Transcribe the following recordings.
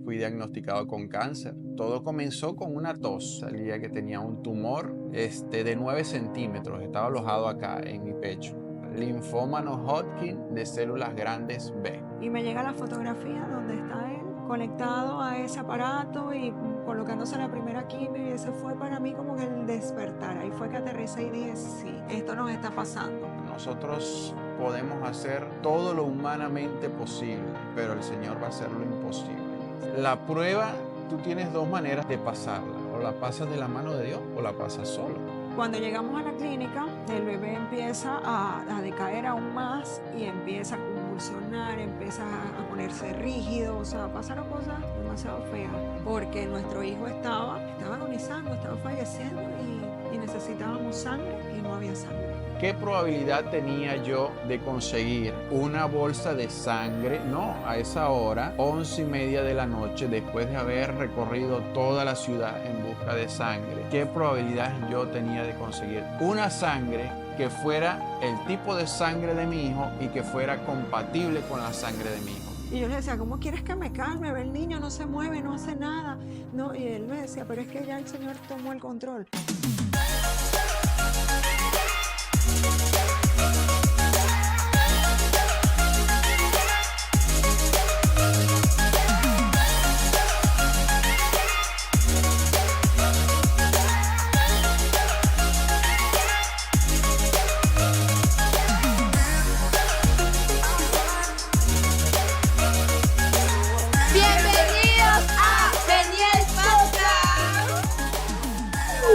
fui diagnosticado con cáncer. Todo comenzó con una tos. Salía que tenía un tumor de 9 centímetros. Estaba alojado acá en mi pecho. Linfoma no Hodgkin de células grandes B. Y me llega la fotografía donde está él conectado a ese aparato y colocándose la primera quimio, y ese fue para mí como que el despertar. Ahí fue que aterricé y dije, sí, esto nos está pasando. Nosotros podemos hacer todo lo humanamente posible, pero el Señor va a hacer lo imposible. La prueba, tú tienes dos maneras de pasarla. O la pasas de la mano de Dios o la pasas solo. Cuando llegamos a la clínica, el bebé empieza a decaer aún más y empieza a convulsionar, empieza a ponerse rígido, o sea, pasaron cosas demasiado feas, porque nuestro hijo estaba agonizando, estaba falleciendo y necesitábamos sangre y no había sangre. ¿Qué probabilidad tenía yo de conseguir una bolsa de sangre? No, a esa hora, 11:30 de la noche, después de haber recorrido toda la ciudad en busca de sangre. ¿Qué probabilidad yo tenía de conseguir una sangre que fuera el tipo de sangre de mi hijo y que fuera compatible con la sangre de mi hijo? Y yo le decía, ¿cómo quieres que me calme? Ve, el niño no se mueve, no hace nada. No, y él me decía, pero es que ya el Señor tomó el control.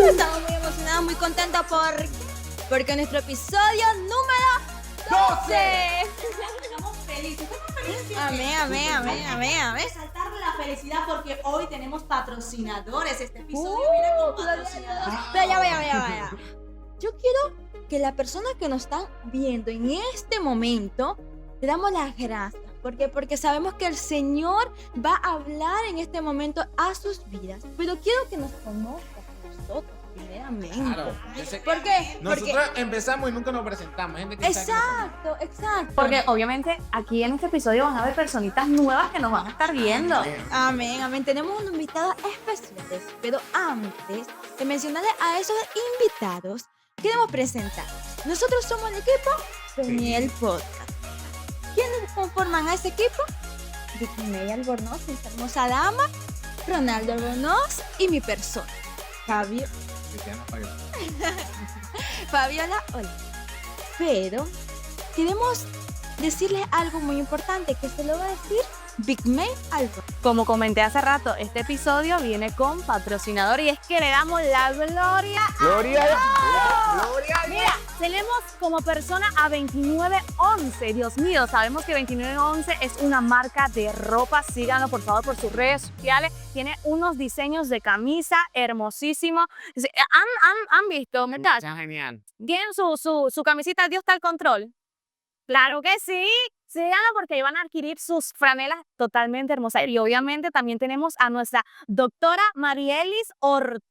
Estamos muy emocionados, muy contentos porque nuestro episodio número 12. Estamos felices. Amén. Saltar la felicidad porque hoy tenemos patrocinadores. Este episodio viene con patrocinadores. Pero ya vaya. Yo quiero que las personas que nos están viendo en este momento le damos las gracias. Porque sabemos que el Señor va a hablar en este momento a sus vidas. Pero quiero que nos conozcan nosotros primeramente. Claro, ¿Por qué? Nosotros empezamos y nunca nos presentamos. Gente que está aquí Exacto. Porque obviamente aquí en este episodio van a haber personitas nuevas que nos van a estar viendo. Amén. Tenemos unos invitados especiales. Pero antes de mencionarles a esos invitados, queremos presentar. Nosotros somos el equipo Peniel Podcast. ¿Quiénes conforman a ese equipo? Vicky Albornoz, esta hermosa dama, Ronaldo Albornoz y mi persona, Fabiola, hola. Pero queremos decirles algo muy importante que se lo va a decir Big May Albornoz. Como comenté hace rato, este episodio viene con patrocinador y es que le damos la gloria a Gloria Dios. Mira, tenemos como persona a 2911. Dios mío, sabemos que 2911 es una marca de ropa. Síganlo por favor por sus redes sociales. Tiene unos diseños de camisa hermosísimos. ¿Han visto? ¿Verdad? Está genial. ¿Tienen su camisita Dios está al control? ¡Claro que sí! Síganlo porque ahí van a adquirir sus franelas totalmente hermosas. Y obviamente también tenemos a nuestra doctora Marielis Ortega.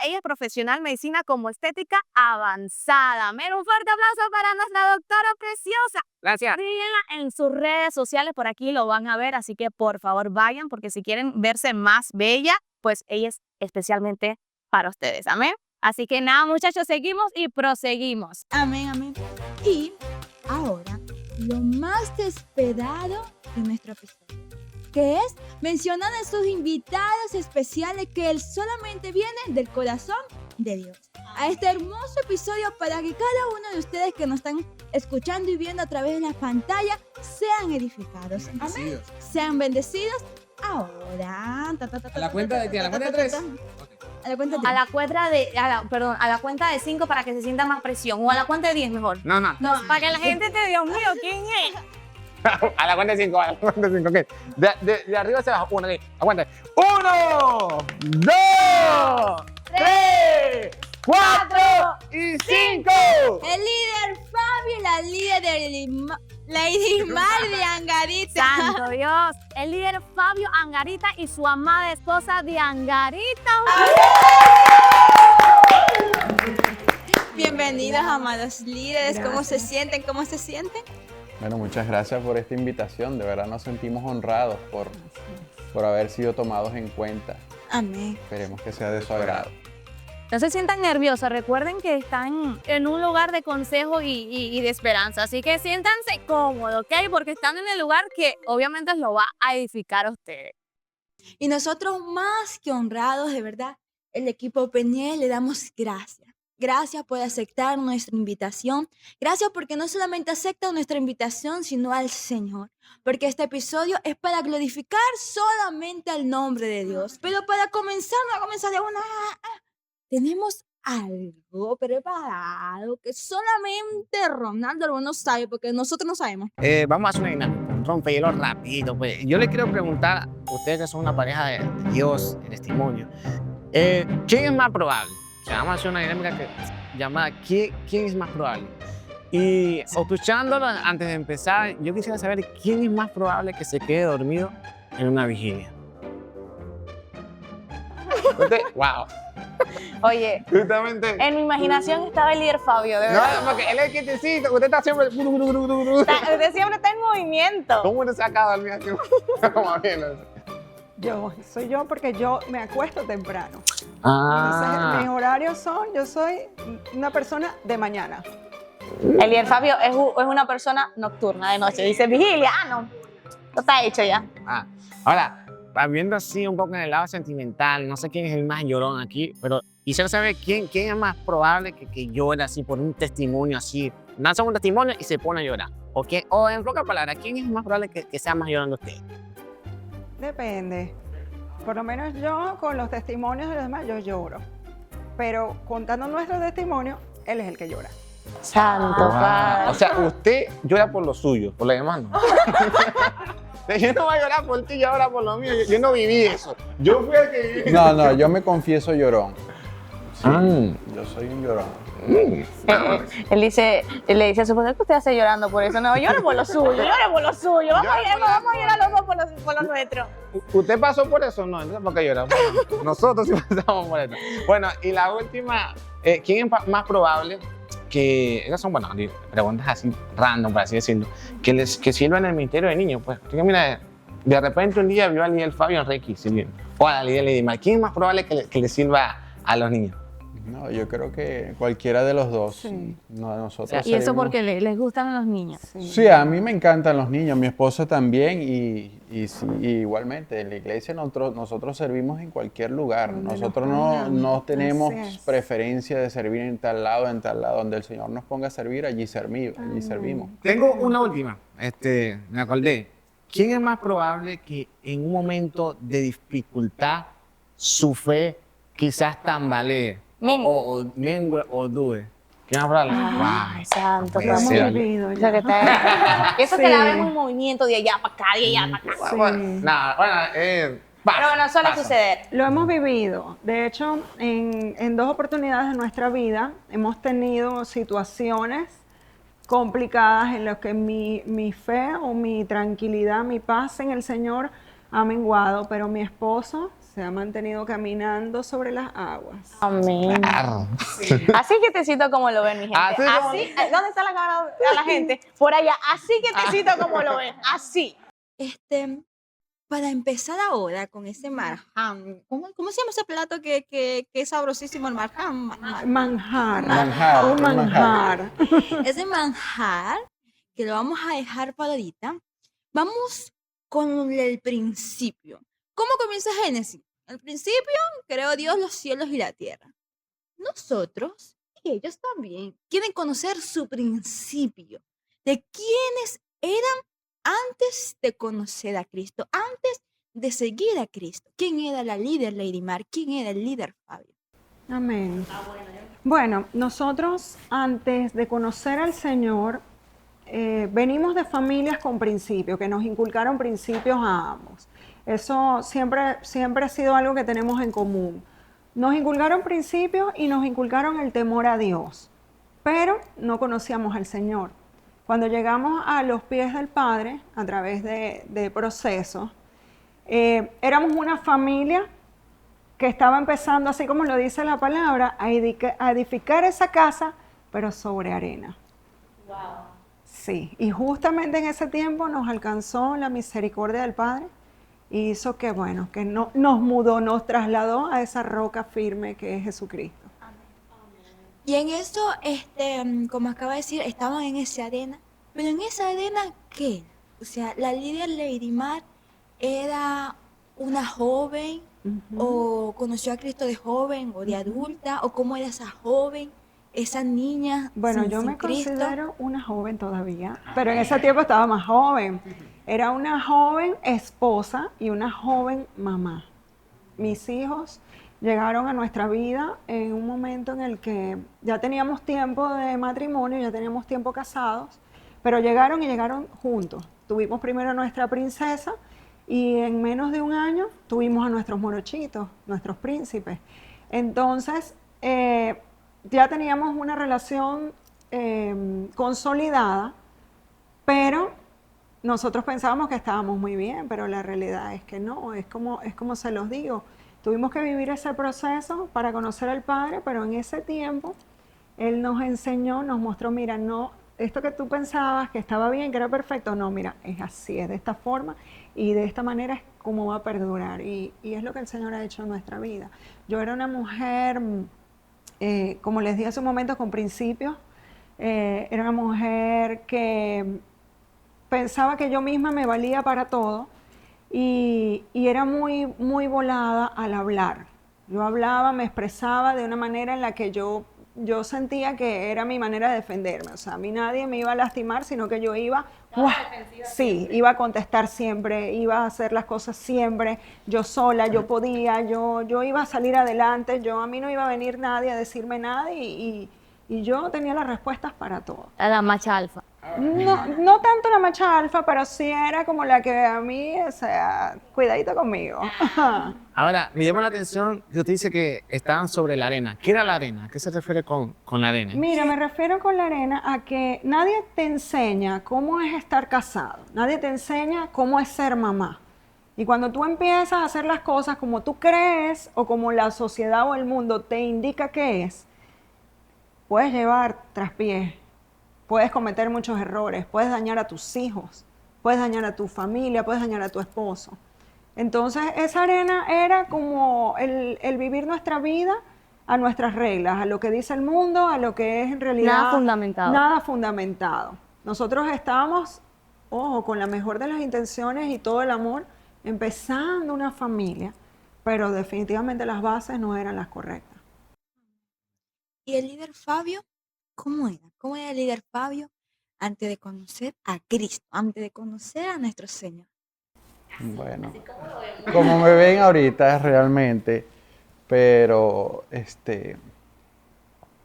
Ella es profesional en medicina como estética avanzada. Un fuerte aplauso para nuestra doctora preciosa. Gracias. Síguenla en sus redes sociales, por aquí lo van a ver, así que por favor vayan porque si quieren verse más bella, pues ella es especialmente para ustedes. Amén. Así que nada, muchachos, seguimos y proseguimos. Amén. Y ahora, lo más esperado de nuestro episodio, que es mencionar a sus invitados especiales que solamente vienen del corazón de Dios. A este hermoso episodio para que cada uno de ustedes que nos están escuchando y viendo a través de la pantalla sean edificados. Amén. Sean bendecidos. Ahora. ¿A la cuenta de qué? ¿A la cuenta de 3? A la cuenta de A la cuenta de 5 para que se sienta más presión. O a la cuenta de 10 mejor. No. Para que la gente te Dios mío, ¿quién es? A la cuenta de 5, ok. De arriba hacia abajo. 1, aquí. Aguanta. 1, 2, 3, 4 y 5. el líder Fabio y la líder de Lady Mar de Angarita. Santo Dios. El líder Fabio Angarita y su amada esposa de Angarita. Bienvenidos, amados líderes. ¿Cómo se sienten? Bueno, muchas gracias por esta invitación. De verdad nos sentimos honrados por por haber sido tomados en cuenta. Amén. Esperemos que sea de su agrado. No se sientan nerviosos, recuerden que están en un lugar de consejo y de esperanza, así que siéntanse cómodos, ¿ok? Porque están en el lugar que obviamente lo va a edificar a ustedes. Y nosotros más que honrados, de verdad, el equipo Peniel le damos gracias. Gracias por aceptar nuestra invitación. Gracias porque no solamente acepta nuestra invitación, sino al Señor. Porque este episodio es para glorificar solamente al nombre de Dios. Pero para comenzar, no a comenzar de una... Tenemos algo preparado que solamente Ronaldo Albano sabe, porque nosotros no sabemos. Vamos a hacer una dinámica, un rompehielo rapidito. Pues. Yo le quiero preguntar a ustedes que son una pareja de Dios, el testimonio. ¿Quién es más probable? O sea, vamos a hacer una dinámica llamada ¿Quién es más probable? Y escuchándolo antes de empezar, yo quisiera saber quién es más probable que se quede dormido en una vigilia. ¡Wow! Oye, Justamente. en mi imaginación estaba el líder Fabio, de verdad. No, porque él es quietecito, usted está siempre. Usted siempre está en movimiento. ¿Cómo te saca a dormir aquí? Como bien. Soy yo porque yo me acuesto temprano. Ah. Entonces, mis horarios yo soy una persona de mañana. El líder Fabio es una persona nocturna de noche. Dice vigilia, no está hecho ya. Ahora, viendo así un poco en el lado sentimental, no sé quién es el más llorón aquí, pero quisiera saber quién es más probable que llore así por un testimonio así. Lanza un testimonio y se pone a llorar. O en pocas palabras, ¿quién es más probable que sea más llorando usted? Depende. Por lo menos yo, con los testimonios de los demás, yo lloro. Pero contando nuestro testimonio, él es el que llora. Santo Padre. O sea, usted llora por lo suyo, por lo demás no. Yo no voy a llorar por ti, yo lloro por lo mío. Yo no viví eso. Yo fui el que viví. No, yo me confieso llorón. Sí, yo soy un llorón. Él le dice a su esposa que usted hace llorando por eso. No, llore por lo suyo, llore por lo suyo. Vamos a llorar los dos por lo nuestro. ¿Usted pasó por eso? No, entonces ¿por qué llora? Bueno, nosotros sí pasamos por eso. Bueno, y la última, ¿quién es más probable que, esas son, bueno, preguntas así random, por así decirlo, que sirvan en el ministerio de niños? Pues, porque mira, de repente un día vio a líder Fabio Enrique sirviendo, o a la líder Lady Mar. ¿Quién es más probable que le sirva a los niños? No, yo creo que cualquiera de los dos. Sí. No, nosotros Y eso servimos- porque les gustan los niños. Sí, a mí me encantan los niños, mi esposa también y sí, igualmente en la iglesia nosotros servimos en cualquier lugar. Donde nos Nosotros pongan. no tenemos Así es. preferencia de servir en tal lado, donde el Señor nos ponga a servir, allí servimos. Tengo una última, me acordé. ¿Quién es más probable que en un momento de dificultad su fe quizás tambalee? O mengue o dude. ¿Quién es más probable? Ay, santo puede Lo hemos ser. Padre. vivido Eso ya. que eso Sí. te la vemos en movimiento de allá para acá, de allá para acá. Sí. Pero bueno, suele suceder. Lo hemos vivido. De hecho, en dos oportunidades de nuestra vida hemos tenido situaciones complicadas en las que mi fe o mi tranquilidad, mi paz en el Señor ha menguado, pero mi esposo se ha mantenido caminando sobre las aguas. Amén. Claro. Así quietecito como lo ven, mi gente. Así como- ¿Dónde está la cámara a la gente? Por allá. Así quietecito como lo ven. Así. Para empezar ahora con ese marjam, ¿cómo se llama ese plato que es sabrosísimo, el marjam? Manjar. Manjar, Un un manjar. manjar. Ese manjar, que lo vamos a dejar para ahorita, vamos con el principio. ¿Cómo comienza Génesis? Al principio creó Dios los cielos y la tierra. Nosotros, y ellos también, quieren conocer su principio, de quiénes eran antes de conocer a Cristo, antes de seguir a Cristo. ¿Quién era la líder Lady Mar? ¿Quién era el líder Fabio? Amén. Bueno, nosotros antes de conocer al Señor, venimos de familias con principios, que nos inculcaron principios a ambos. Eso siempre ha sido algo que tenemos en común. Nos inculcaron principios y nos inculcaron el temor a Dios, pero no conocíamos al Señor. Cuando llegamos a los pies del Padre, a través de procesos, éramos una familia que estaba empezando, así como lo dice la palabra, a edificar esa casa, pero sobre arena. Wow. Sí, y justamente en ese tiempo nos alcanzó la misericordia del Padre y hizo que, bueno, que no, nos mudó, nos trasladó a esa roca firme que es Jesucristo. Y en eso, como acaba de decir, estaban en esa arena. Pero en esa arena, ¿qué era? O sea, la líder Lady Mar era una joven, o conoció a Cristo de joven, o de adulta, o cómo era esa joven, esa niña Bueno, sin, yo sin me Cristo. considero una joven todavía, pero en ese tiempo estaba más joven. Era una joven esposa y una joven mamá. Mis hijos llegaron a nuestra vida en un momento en el que ya teníamos tiempo de matrimonio, ya teníamos tiempo casados, pero llegaron y llegaron juntos. Tuvimos primero a nuestra princesa y en menos de un año tuvimos a nuestros morochitos, nuestros príncipes. Entonces, ya teníamos una relación consolidada, pero nosotros pensábamos que estábamos muy bien, pero la realidad es que no, es como se los digo. Tuvimos que vivir ese proceso para conocer al Padre, pero en ese tiempo Él nos enseñó, nos mostró, mira, no, esto que tú pensabas que estaba bien, que era perfecto, no, mira, es así, es de esta forma y de esta manera es como va a perdurar. Y es lo que el Señor ha hecho en nuestra vida. Yo era una mujer, como les dije hace un momento, con principios. Era una mujer que pensaba que yo misma me valía para todo y era muy, muy volada al hablar. Yo hablaba, me expresaba de una manera en la que yo sentía que era mi manera de defenderme. O sea, a mí nadie me iba a lastimar, sino que yo iba, ¡guau! Sí, iba a contestar siempre, iba a hacer las cosas siempre, yo sola, yo podía, yo iba a salir adelante, a mí no iba a venir nadie a decirme nada y yo tenía las respuestas para todo. A la macha alfa. No tanto la macha alfa, pero sí era como la que a mí, o sea, cuidadito conmigo. Ahora, me llama la atención que usted dice que estaban sobre la arena. ¿Qué era la arena? ¿A qué se refiere con la arena? Mira, me refiero con la arena a que nadie te enseña cómo es estar casado, nadie te enseña cómo es ser mamá. Y cuando tú empiezas a hacer las cosas como tú crees o como la sociedad o el mundo te indica que es, puedes llevar traspiés, puedes cometer muchos errores, puedes dañar a tus hijos, puedes dañar a tu familia, puedes dañar a tu esposo. Entonces esa arena era como el vivir nuestra vida a nuestras reglas, a lo que dice el mundo, a lo que es en realidad Nada fundamentado. Nada fundamentado. Nosotros estábamos, ojo, con la mejor de las intenciones y todo el amor, empezando una familia, pero definitivamente las bases no eran las correctas. ¿Y el líder Fabio? ¿Cómo era? ¿Cómo era el líder Fabio antes de conocer a Cristo, antes de conocer a nuestro Señor? Bueno, como me ven ahorita realmente, pero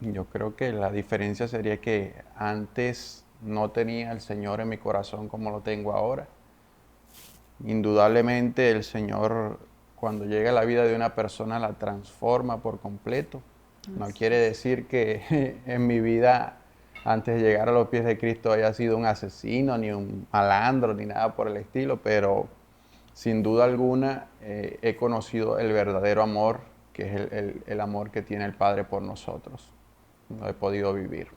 yo creo que la diferencia sería que antes no tenía al Señor en mi corazón como lo tengo ahora. Indudablemente el Señor, cuando llega a la vida de una persona, la transforma por completo. No quiere decir que en mi vida, antes de llegar a los pies de Cristo, haya sido un asesino, ni un malandro, ni nada por el estilo, pero sin duda alguna he conocido el verdadero amor, que es el amor que tiene el Padre por nosotros. Lo he podido vivir.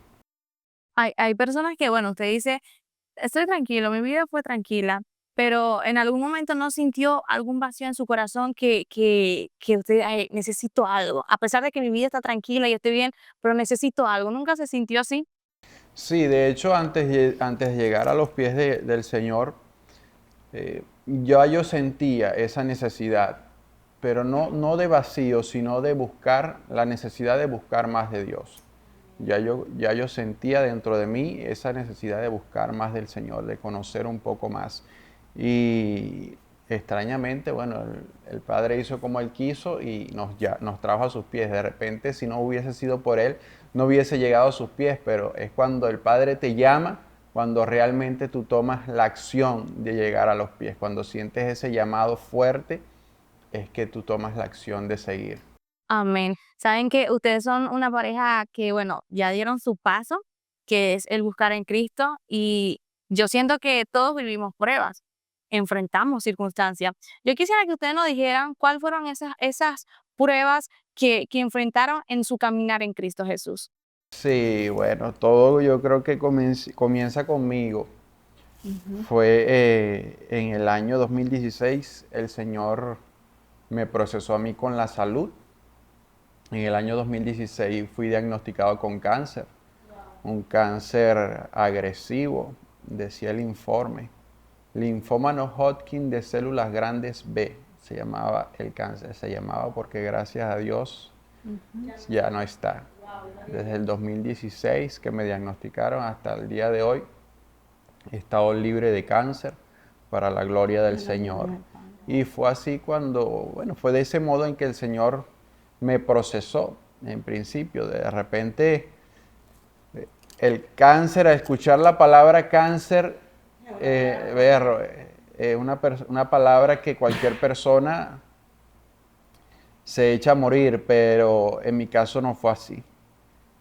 Hay personas que, bueno, usted dice, estoy tranquilo, mi vida fue tranquila, pero en algún momento no sintió algún vacío en su corazón que usted, "Ay, necesito algo, a pesar de que mi vida está tranquila y estoy bien, pero necesito algo". ¿Nunca se sintió así? Sí, de hecho, antes de llegar a los pies del Señor, yo sentía esa necesidad, pero no de vacío, sino de buscar, la necesidad de buscar más de Dios. Ya yo sentía dentro de mí esa necesidad de buscar más del Señor, de conocer un poco más. Y extrañamente, bueno, el Padre hizo como Él quiso y nos trajo a sus pies. De repente, si no hubiese sido por Él, no hubiese llegado a sus pies, pero es cuando el Padre te llama, cuando realmente tú tomas la acción de llegar a los pies. Cuando sientes ese llamado fuerte, es que tú tomas la acción de seguir. Amén. Saben que ustedes son una pareja que, bueno, ya dieron su paso, que es el buscar en Cristo, y yo siento que todos vivimos pruebas, enfrentamos circunstancias. Yo quisiera que ustedes nos dijeran cuáles fueron esas pruebas que enfrentaron en su caminar en Cristo Jesús. Sí, bueno, todo yo creo que comienza conmigo. Fue en el año 2016, el Señor me procesó a mí con la salud. En el año 2016 fui diagnosticado con cáncer, un cáncer agresivo, decía el informe. Linfoma no Hodgkin de células grandes B, se llamaba el cáncer, se llamaba porque gracias a Dios ya no está. Desde el 2016 que me diagnosticaron hasta el día de hoy, he estado libre de cáncer para la gloria del Señor. Y fue así cuando, bueno, fue de ese modo en que el Señor me procesó en principio. De repente, el cáncer, a escuchar la palabra cáncer, una palabra que cualquier persona se echa a morir, pero en mi caso no fue así.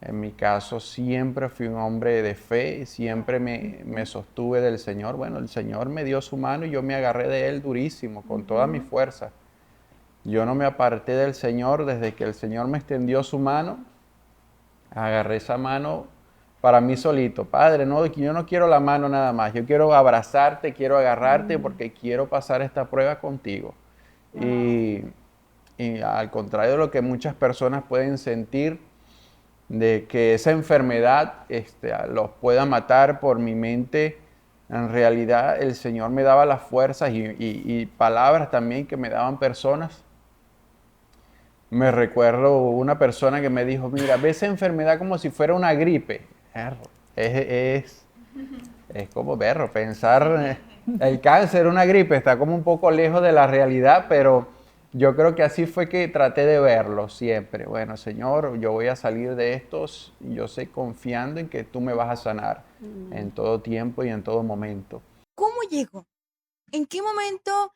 En mi caso siempre fui un hombre de fe, siempre me sostuve del Señor. Bueno, el Señor me dio su mano y yo me agarré de Él durísimo, con toda mi fuerza. Yo no me aparté del Señor desde que el Señor me extendió su mano. Agarré esa mano para mí solito. Padre, no, yo no quiero la mano nada más. Yo quiero abrazarte, quiero agarrarte porque quiero pasar esta prueba contigo. Y al contrario de lo que muchas personas pueden sentir, de que esa enfermedad los pueda matar por mi mente, en realidad el Señor me daba las fuerzas y palabras también que me daban personas. Me recuerdo una persona que me dijo, mira, ve esa enfermedad como si fuera una gripe. Es como berro, pensar el cáncer, una gripe, está como un poco lejos de la realidad, pero yo creo que así fue que traté de verlo siempre. Bueno, Señor, yo voy a salir de estos, yo sé confiando en que tú me vas a sanar en todo tiempo y en todo momento. ¿Cómo llegó? ¿En qué momento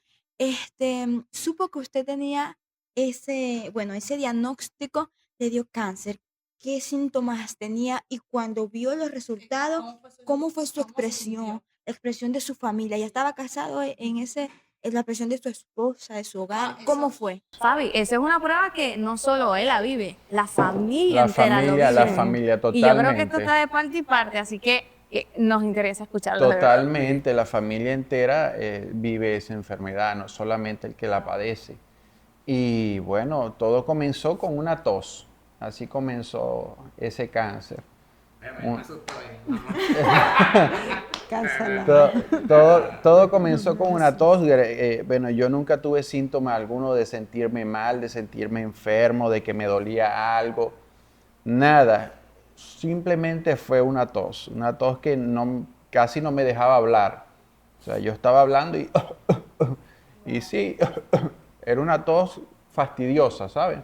supo que usted tenía ese diagnóstico, le dio cáncer? ¿Qué síntomas tenía? Y cuando vio los resultados, ¿cómo fue su expresión? La expresión de su familia. ¿Ya estaba casado en la expresión de su esposa, de su hogar? ¿Cómo fue? Fabi, esa es una prueba que no solo él la vive, la familia entera lo La vive. familia, Y yo creo que esto totalmente. está de parte y parte, así que nos interesa escucharlo. de verdad. Totalmente, la familia entera vive esa enfermedad, no solamente el que la padece. Y bueno, todo comenzó con una tos, así comenzó ese cáncer. Todo comenzó con una tos. Bueno, yo nunca tuve síntoma alguno de sentirme mal, de sentirme enfermo, de que me dolía algo, nada. Simplemente fue una tos que casi no me dejaba hablar. O sea, yo estaba hablando y sí, era una tos fastidiosa, ¿sabes?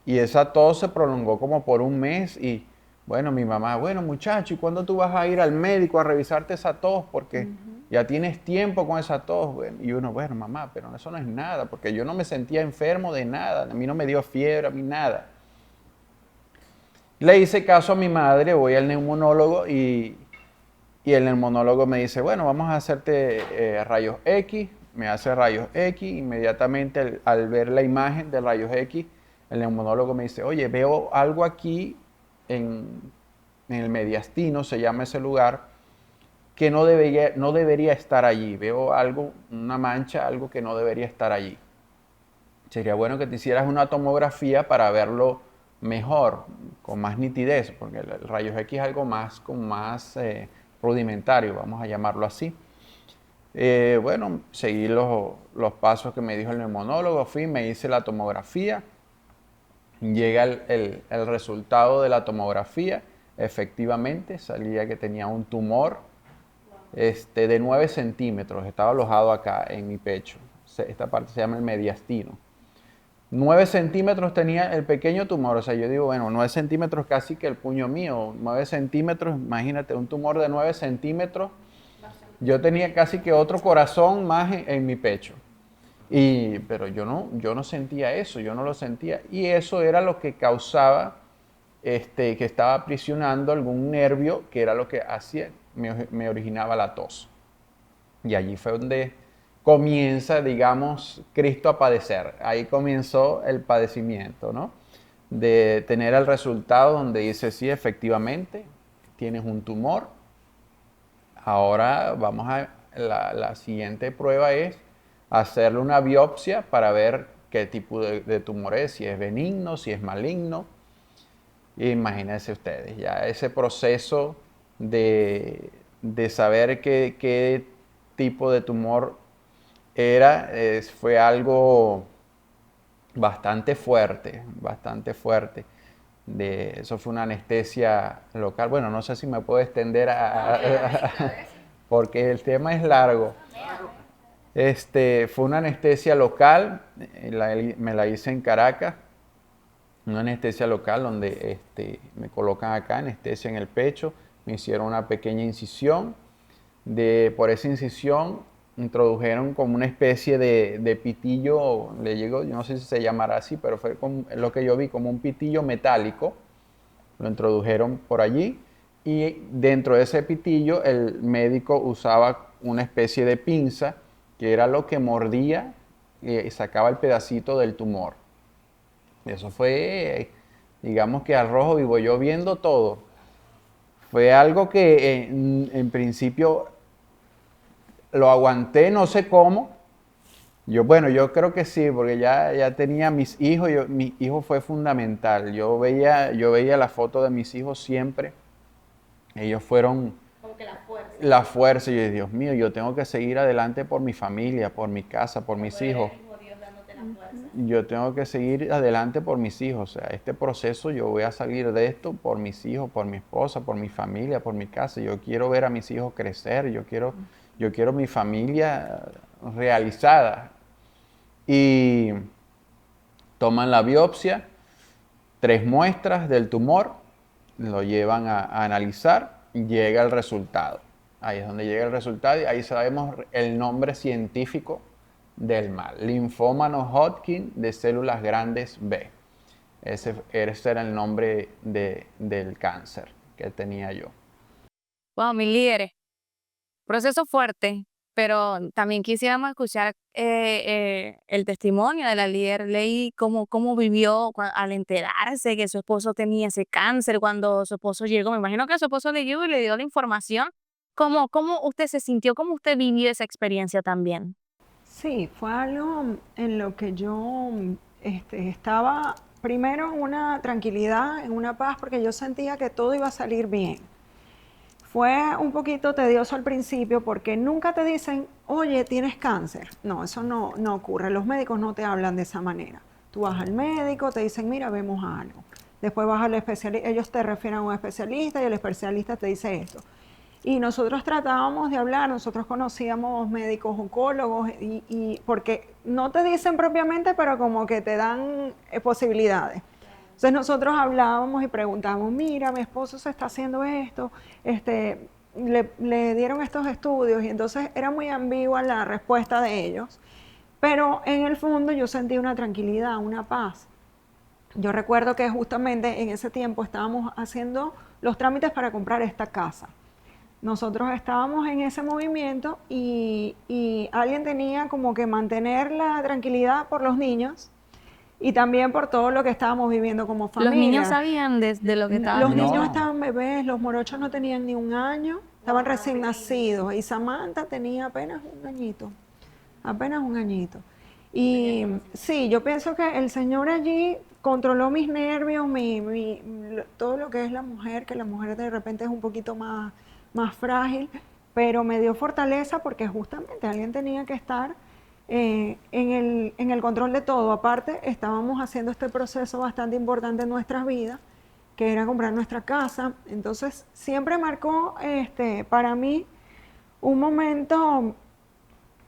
Y esa tos se prolongó como por un mes y bueno, mi mamá, bueno muchacho, ¿y cuándo tú vas a ir al médico a revisarte esa tos? Porque ya tienes tiempo con esa tos. Bueno, y uno, bueno, mamá, pero eso no es nada, porque yo no me sentía enfermo de nada, a mí no me dio fiebre, a mí nada. Le hice caso a mi madre, voy al neumonólogo y el neumonólogo me dice, bueno, vamos a hacerte rayos X, me hace rayos X, inmediatamente al ver la imagen de rayos X, el neumonólogo me dice, oye, veo algo aquí en el mediastino, se llama ese lugar, que no debería estar allí. Veo algo, una mancha, algo que no debería estar allí. Sería bueno que te hicieras una tomografía para verlo mejor, con más nitidez, porque el rayos X es algo más, rudimentario, vamos a llamarlo así. Bueno, seguí los pasos que me dijo el neumonólogo, me hice la tomografía, llega el resultado de la tomografía, efectivamente salía que tenía un tumor de 9 centímetros, estaba alojado acá en mi pecho, esta parte se llama el mediastino. 9 centímetros tenía el pequeño tumor, o sea, yo digo, bueno, 9 centímetros casi que el puño mío, 9 centímetros, imagínate, un tumor de 9 centímetros, yo tenía casi que otro corazón más en mi pecho. Pero yo no sentía eso, yo no lo sentía. Y eso era lo que causaba que estaba aprisionando algún nervio, que era lo que hacía, me originaba la tos. Y allí fue donde comienza, digamos, Cristo a padecer. Ahí comenzó el padecimiento, ¿no? De tener el resultado donde dice, sí, efectivamente, tienes un tumor. Ahora la siguiente prueba es hacerle una biopsia para ver qué tipo de tumor es, si es benigno, si es maligno. Imagínense ustedes, ya ese proceso de saber qué tipo de tumor era, fue algo bastante fuerte, bastante fuerte. Eso fue una anestesia local. Bueno, no sé si me puedo extender porque el tema es largo. Fue una anestesia local, me la hice en Caracas, una anestesia local donde me colocan acá anestesia en el pecho, me hicieron una pequeña incisión, por esa incisión introdujeron como una especie de pitillo, yo no sé si se llamará así, pero fue lo que yo vi, como un pitillo metálico, lo introdujeron por allí y dentro de ese pitillo el médico usaba una especie de pinza que era lo que mordía y sacaba el pedacito del tumor. Eso fue, digamos que al rojo vivo, yo viendo todo. Fue algo que en principio lo aguanté, no sé cómo. Bueno, yo creo que sí, porque ya tenía mis hijos, mi hijo fue fundamental. Yo veía la foto de mis hijos siempre. Ellos fueron Como que la fuerza. la fuerza. Y yo, Dios mío, yo tengo que seguir adelante por mi familia, por mi casa, por mis hijos. Dios dándote la fuerza. Yo tengo que seguir adelante por mis hijos. O sea, este proceso yo voy a salir de esto por mis hijos, por mi esposa, por mi familia, por mi casa. Yo quiero ver a mis hijos crecer. Yo quiero mi familia realizada. Y toman la biopsia, 3 muestras del tumor, lo llevan a analizar y llega el resultado. Ahí es donde llega el resultado y ahí sabemos el nombre científico del mal. Linfoma no Hodgkin de células grandes B. Ese era el nombre del cáncer que tenía yo. Wow, mis líderes. Proceso fuerte, pero también quisiéramos escuchar el testimonio de la líder Lady, cómo vivió al enterarse que su esposo tenía ese cáncer, cuando su esposo llegó. Me imagino que su esposo le llegó y le dio la información. ¿Cómo usted se sintió? ¿Cómo usted vivió esa experiencia también? Sí, fue algo en lo que yo estaba primero en una tranquilidad, en una paz, porque yo sentía que todo iba a salir bien. Fue un poquito tedioso al principio porque nunca te dicen, oye, tienes cáncer. No, eso no ocurre. Los médicos no te hablan de esa manera. Tú vas al médico, te dicen, mira, vemos algo. Después vas al especialista, ellos te refieren a un especialista y el especialista te dice esto. Y nosotros tratábamos de hablar, nosotros conocíamos médicos oncólogos y porque no te dicen propiamente, pero como que te dan posibilidades. Entonces nosotros hablábamos y preguntábamos, mira, mi esposo se está haciendo esto, le dieron estos estudios y entonces era muy ambigua la respuesta de ellos. Pero en el fondo yo sentí una tranquilidad, una paz. Yo recuerdo que justamente en ese tiempo estábamos haciendo los trámites para comprar esta casa. Nosotros estábamos en ese movimiento y alguien tenía como que mantener la tranquilidad por los niños y también por todo lo que estábamos viviendo como familia. ¿Los niños sabían de lo que estaban Los viviendo? niños estaban bebés, los morochos no tenían ni un año, estaban recién nacidos y Samantha tenía apenas un añito, Y sí, yo pienso que el Señor allí controló mis nervios, todo lo que es la mujer, que la mujer de repente es un poquito más frágil, pero me dio fortaleza porque justamente alguien tenía que estar en el control de todo. Aparte, estábamos haciendo este proceso bastante importante en nuestras vidas, que era comprar nuestra casa. Entonces, siempre marcó para mí un momento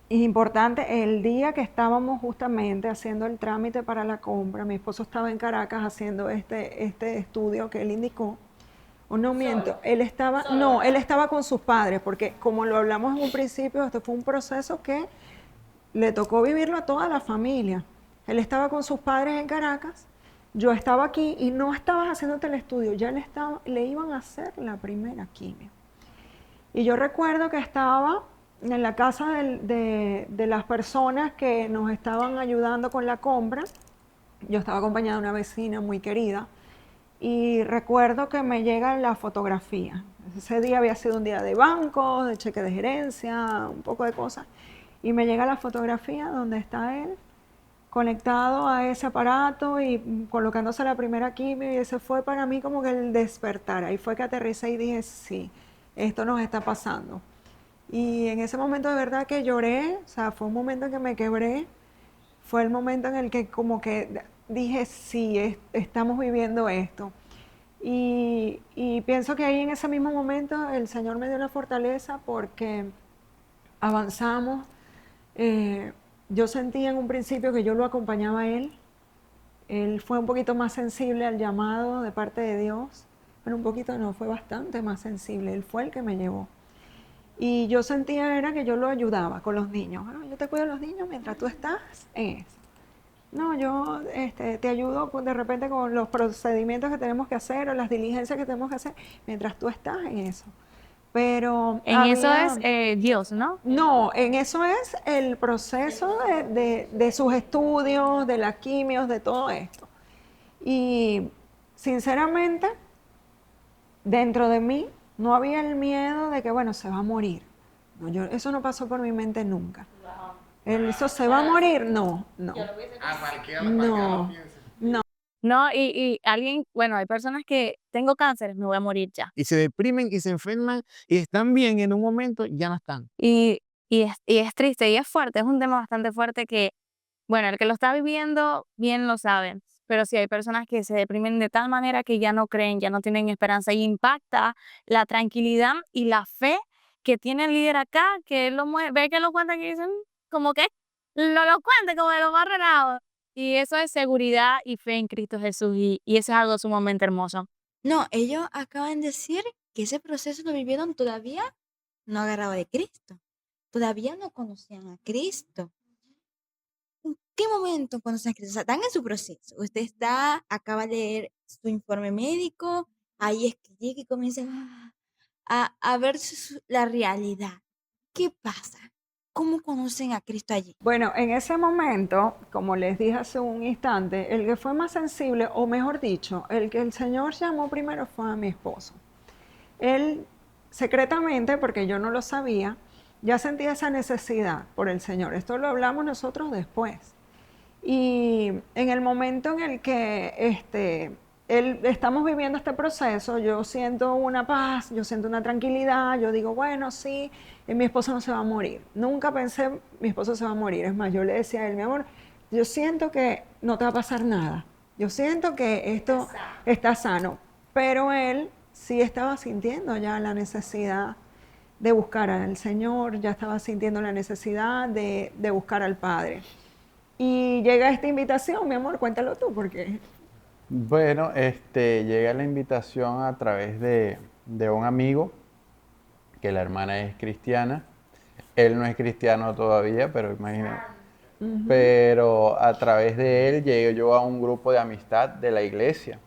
importante el día que estábamos justamente haciendo el trámite para la compra. Mi esposo estaba en Caracas haciendo este estudio que él indicó. O no miento, él estaba con sus padres, porque como lo hablamos en un principio, esto fue un proceso que le tocó vivirlo a toda la familia. Él estaba con sus padres en Caracas, yo estaba aquí y no estabas haciéndote el estudio, ya le iban a hacer la primera quimio. Y yo recuerdo que estaba en la casa de las personas que nos estaban ayudando con la compra. Yo estaba acompañada de una vecina muy querida. y recuerdo que me llega la fotografía. Ese día había sido un día de banco, de cheque de gerencia, un poco de cosas. Y me llega la fotografía donde está él conectado a ese aparato y colocándose la primera quimio, y ese fue para mí como que el despertar. Ahí fue que aterricé y dije, sí, esto nos está pasando. Y en ese momento de verdad que lloré, o sea, fue un momento en que me quebré, fue el momento en el que como que dije, sí, estamos viviendo esto. Y pienso que ahí en ese mismo momento el Señor me dio la fortaleza porque avanzamos. Yo sentía en un principio que yo lo acompañaba a él. Él fue un poquito más sensible al llamado de parte de Dios. Bueno, un poquito no, fue bastante más sensible. Él fue el que me llevó. Y yo sentía era que yo lo ayudaba con los niños. "Ah, yo te cuido a los niños mientras tú estás en eso. No, yo te ayudo de repente con los procedimientos que tenemos que hacer o las diligencias que tenemos que hacer mientras tú estás en eso". Pero En eso había- es Dios, ¿no? No, en eso es el proceso de sus estudios, de las quimios, de todo esto. Y sinceramente, dentro de mí no había el miedo de que, bueno, se va a morir. No, eso no pasó por mi mente nunca. ¿Eso se va a morir? No, no. No, no. No, y alguien, bueno, hay personas que tengo cáncer, me voy a morir ya. Y se deprimen y se enferman y están bien, y en un momento ya no están. Y es triste y es fuerte, es un tema bastante fuerte que, bueno, el que lo está viviendo bien lo sabe, pero sí hay personas que se deprimen de tal manera que ya no creen, ya no tienen esperanza y impacta la tranquilidad y la fe que tiene el líder acá, que él ve que lo cuenta y dicen, como que lo cuenta como de lo más relajado. Y eso es seguridad y fe en Cristo Jesús y eso es algo sumamente hermoso. No, ellos acaban de decir que ese proceso lo vivieron todavía no agarrado de Cristo. Todavía no conocían a Cristo. ¿En qué momento conocen a Cristo? O sea, están en su proceso. Usted acaba de leer su informe médico, ahí es que llega y comienza a ver la realidad. ¿Qué pasa? ¿Cómo conocen a Cristo allí? Bueno, en ese momento, como les dije hace un instante, el que fue más sensible, o mejor dicho, el que el Señor llamó primero fue a mi esposo. Él secretamente, porque yo no lo sabía, ya sentía esa necesidad por el Señor. Esto lo hablamos nosotros después. Y en el momento en el que estamos viviendo este proceso, yo siento una paz, yo siento una tranquilidad, yo digo, bueno, sí, mi esposo no se va a morir. Nunca pensé, mi esposo se va a morir. Es más, yo le decía a él, mi amor, yo siento que no te va a pasar nada. Yo siento que esto está sano. Pero él sí estaba sintiendo ya la necesidad de buscar al Señor, ya estaba sintiendo la necesidad de buscar al Padre. Y llega esta invitación, mi amor, cuéntalo tú, porque... Bueno, llega la invitación a través de un amigo, que la hermana es cristiana. Él no es cristiano todavía, pero imagínate. Pero a través de él llegué yo a un grupo de amistad de la iglesia.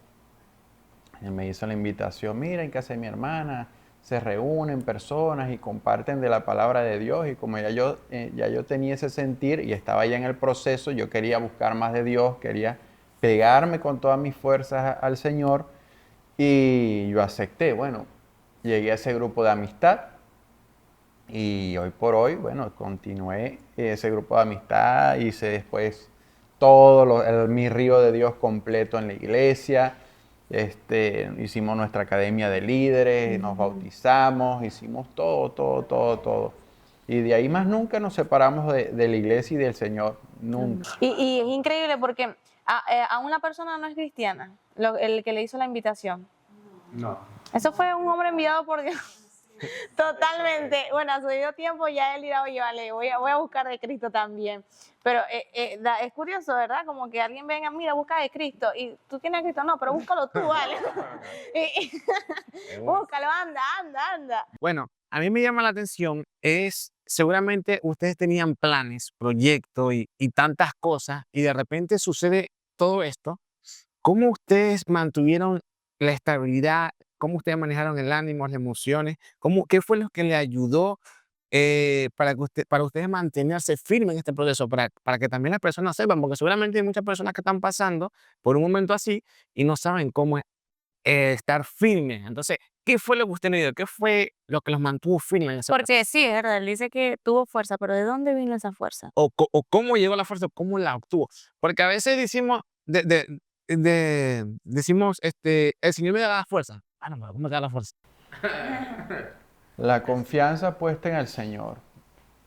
Él me hizo la invitación, mira, en casa de mi hermana se reúnen personas y comparten de la palabra de Dios. Y como ya yo tenía ese sentir y estaba ya en el proceso, yo quería buscar más de Dios, quería pegarme con todas mis fuerzas al Señor, y yo acepté. Bueno, llegué a ese grupo de amistad y hoy por hoy, bueno, continué ese grupo de amistad, hice después mi río de Dios completo en la iglesia. Hicimos nuestra academia de líderes, nos bautizamos, hicimos todo. Y de ahí más nunca nos separamos de la iglesia y del Señor, nunca. Y es increíble porque a una persona no es cristiana, el que le hizo la invitación. No. Eso fue un hombre enviado por Dios. Totalmente. Bueno, a su debido tiempo ya él dirá, oye, vale, voy a buscar de Cristo también. Pero es curioso, ¿verdad? Como que alguien venga, mira, busca de Cristo. Y tú tienes a Cristo, no, pero búscalo tú, ¿vale? Búscalo, anda. Bueno, a mí me llama la atención seguramente ustedes tenían planes, proyectos y tantas cosas, y de repente sucede todo esto. ¿Cómo ustedes mantuvieron la estabilidad? ¿Cómo ustedes manejaron el ánimo, las emociones? ¿Qué fue lo que le ayudó para ustedes mantenerse firmes en este proceso? Para que también las personas sepan, porque seguramente hay muchas personas que están pasando por un momento así y no saben cómo estar firmes. Entonces, ¿qué fue lo que usted dio? ¿Qué fue lo que los mantuvo firmes en ese proceso? Porque sí, es verdad, él dice que tuvo fuerza, pero ¿de dónde vino esa fuerza? O cómo llegó la fuerza, cómo la obtuvo. Porque a veces decimos, decimos, el Señor me da la fuerza. Ah, no, pero ¿cómo te da la fuerza? La confianza puesta en el Señor,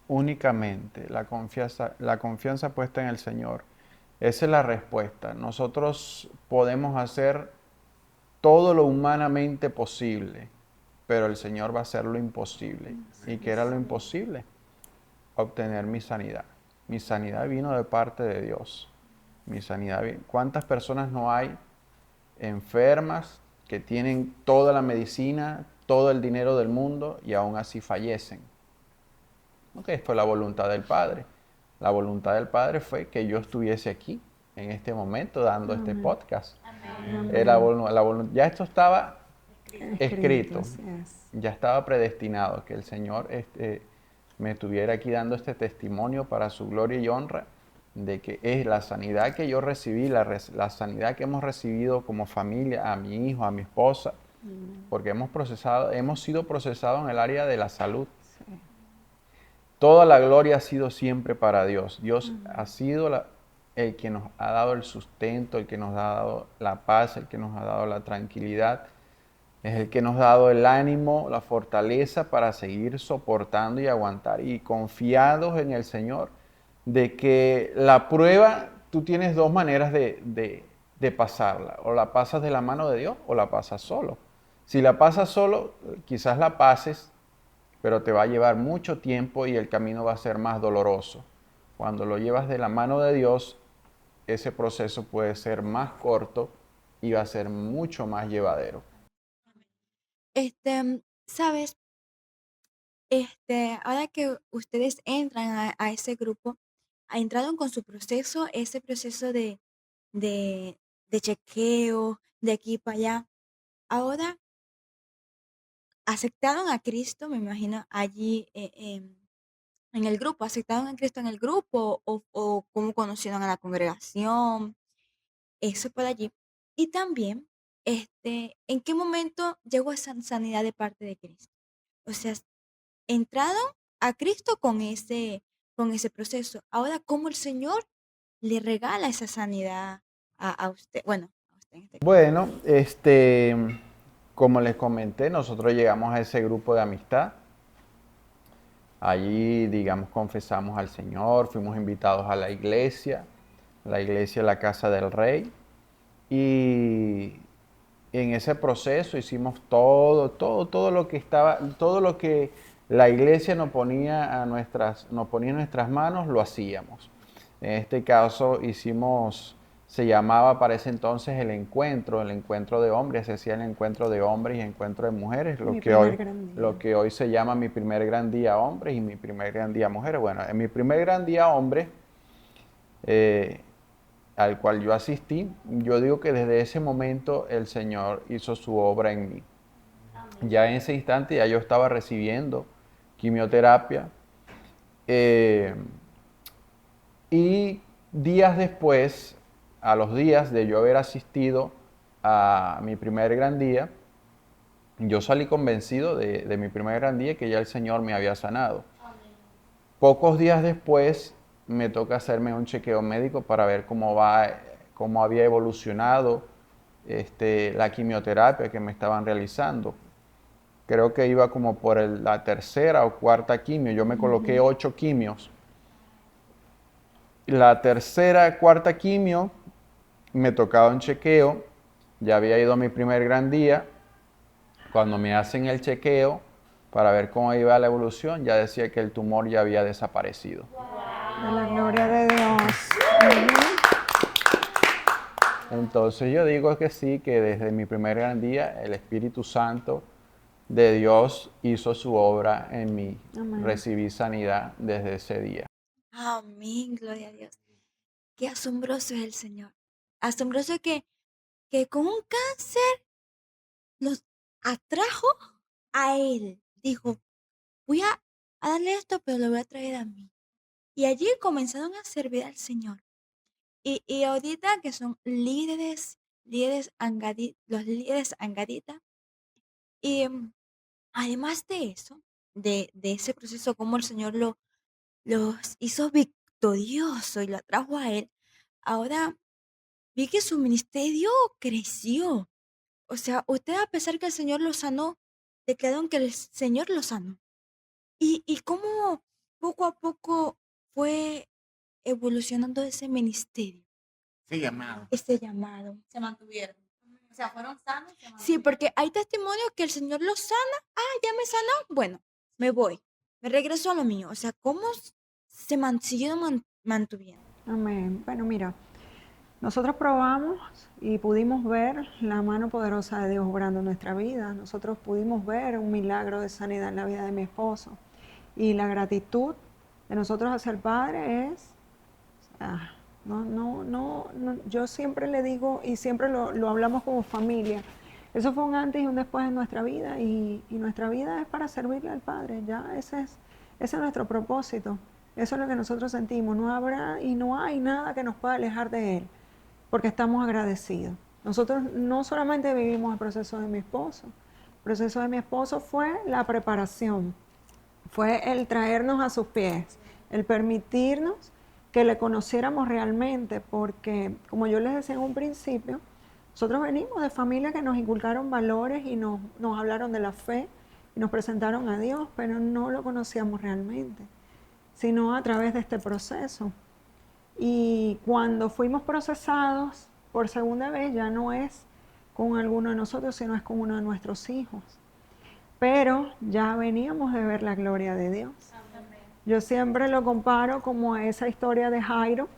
únicamente, la confianza puesta en el Señor. Esa es la respuesta. Nosotros podemos hacer todo lo humanamente posible, pero el Señor va a hacer lo imposible. ¿Y qué era lo imposible? Obtener mi sanidad. Mi sanidad vino de parte de Dios. Mi sanidad. ¿Cuántas personas no hay enfermas que tienen toda la medicina, todo el dinero del mundo y aún así fallecen? Ok, fue la voluntad del Padre. La voluntad del Padre fue que yo estuviese aquí en este momento dando este podcast. Ya esto estaba escrito, Así es. ya estaba predestinado que el Señor me estuviera aquí dando este testimonio para su gloria y honra de que es la sanidad que yo recibí, la sanidad que hemos recibido como familia, a mi hijo, a mi esposa, porque hemos sido procesados en el área de la salud. Toda la gloria ha sido siempre para Dios. Dios ha sido el que nos ha dado el sustento, el que nos ha dado la paz, el que nos ha dado la tranquilidad. Es el que nos ha dado el ánimo, la fortaleza para seguir soportando y aguantar y confiados en el Señor de que la prueba, tú tienes dos maneras de pasarla. O la pasas de la mano de Dios o la pasas solo. Si la pasas solo, quizás la pases, pero te va a llevar mucho tiempo y el camino va a ser más doloroso. Cuando lo llevas de la mano de Dios, ese proceso puede ser más corto y va a ser mucho más llevadero. ¿Sabes? Ahora que ustedes entran a ese grupo, entraron con su proceso, ese proceso de, de chequeo, de aquí para allá. Ahora aceptaron a Cristo, me imagino, allí en el grupo. ¿Aceptaron a Cristo en el grupo o cómo conocieron a la congregación? Eso por allí. Y también, ¿en qué momento llegó esa sanidad de parte de Cristo? O sea, entraron a Cristo con ese proceso. Ahora, ¿cómo el Señor le regala esa sanidad a usted? Bueno, a usted en este caso. Bueno, como les comenté, nosotros llegamos a ese grupo de amistad. Allí, digamos, confesamos al Señor, fuimos invitados a la iglesia, la Casa del Rey. Y en ese proceso hicimos todo lo que todo lo que la iglesia nos ponía en nuestras manos, lo hacíamos. En este caso se llamaba para ese entonces el encuentro de hombres, se hacía el encuentro de hombres y encuentro de mujeres, lo que hoy se llama mi primer gran día hombres y mi primer gran día mujeres. Bueno, en mi primer gran día hombres, al cual yo asistí, yo digo que desde ese momento el Señor hizo su obra en mí. Ya en ese instante ya yo estaba recibiendo quimioterapia y días después, a los días de yo haber asistido a mi primer gran día, yo salí convencido de mi primer gran día que ya el Señor me había sanado. Pocos días después me toca hacerme un chequeo médico para ver cómo había evolucionado la quimioterapia que me estaban realizando. Creo que iba como por la tercera o cuarta quimio. Yo me coloqué 8 quimios. La tercera, cuarta quimio me tocaba un chequeo. Ya había ido a mi primer gran día. Cuando me hacen el chequeo para ver cómo iba la evolución, ya decía que el tumor ya había desaparecido. De la gloria de Dios. Entonces yo digo que sí, que desde mi primer gran día el Espíritu Santo de Dios hizo su obra en mí. Amén. Recibí sanidad desde ese día. Amén, gloria a Dios. Qué asombroso es el Señor. Asombroso que con un cáncer los atrajo a Él. Dijo, voy a darle esto, pero lo voy a traer a mí. Y allí comenzaron a servir al Señor. Y ahorita que son líderes los líderes angaditas. Y además de eso, de ese proceso, cómo el Señor los hizo victorioso y lo atrajo a Él, ahora vi que su ministerio creció. O sea, usted a pesar que el Señor lo sanó, declararon que el Señor lo sanó. Y cómo poco a poco fue evolucionando ese ministerio, Sí, llamado. ese llamado. Se mantuvieron. O sea, fueron sanos. Se Sí, mantuvieron. porque hay testimonios que el Señor los sana. Ah, ya me sanó. Bueno, me voy. Me regreso a lo mío. O sea, cómo siguieron mantuviendo. Amén. Bueno, mira, nosotros probamos y pudimos ver la mano poderosa de Dios obrando en nuestra vida. Nosotros pudimos ver un milagro de sanidad en la vida de mi esposo. Y la gratitud de nosotros hacia el Padre es, yo siempre le digo y siempre lo hablamos como familia. Eso fue un antes y un después en nuestra vida y nuestra vida es para servirle al Padre. Ya ese es nuestro propósito. Eso es lo que nosotros sentimos. No habrá y no hay nada que nos pueda alejar de Él, porque estamos agradecidos. Nosotros no solamente vivimos el proceso de mi esposo. El proceso de mi esposo fue la preparación, fue el traernos a sus pies, el permitirnos que le conociéramos realmente, porque como yo les decía en un principio, nosotros venimos de familias que nos inculcaron valores y nos hablaron de la fe y nos presentaron a Dios, pero no lo conocíamos realmente, sino a través de este proceso. Y cuando fuimos procesados por segunda vez, ya no es con alguno de nosotros, sino es con uno de nuestros hijos. Pero ya veníamos de ver la gloria de Dios. Yo siempre lo comparo como a esa historia de Jairo,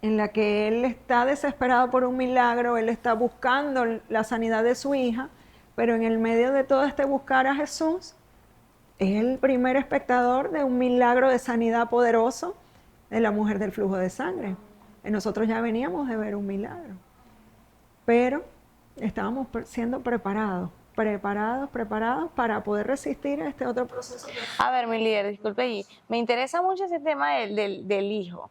en la que él está desesperado por un milagro, él está buscando la sanidad de su hija, pero en el medio de todo este buscar a Jesús, es el primer espectador de un milagro de sanidad poderoso de la mujer del flujo de sangre. Y nosotros ya veníamos de ver un milagro, pero estábamos siendo preparados para poder resistir a este otro proceso. A ver, mi líder, disculpe allí. Me interesa mucho ese tema del hijo.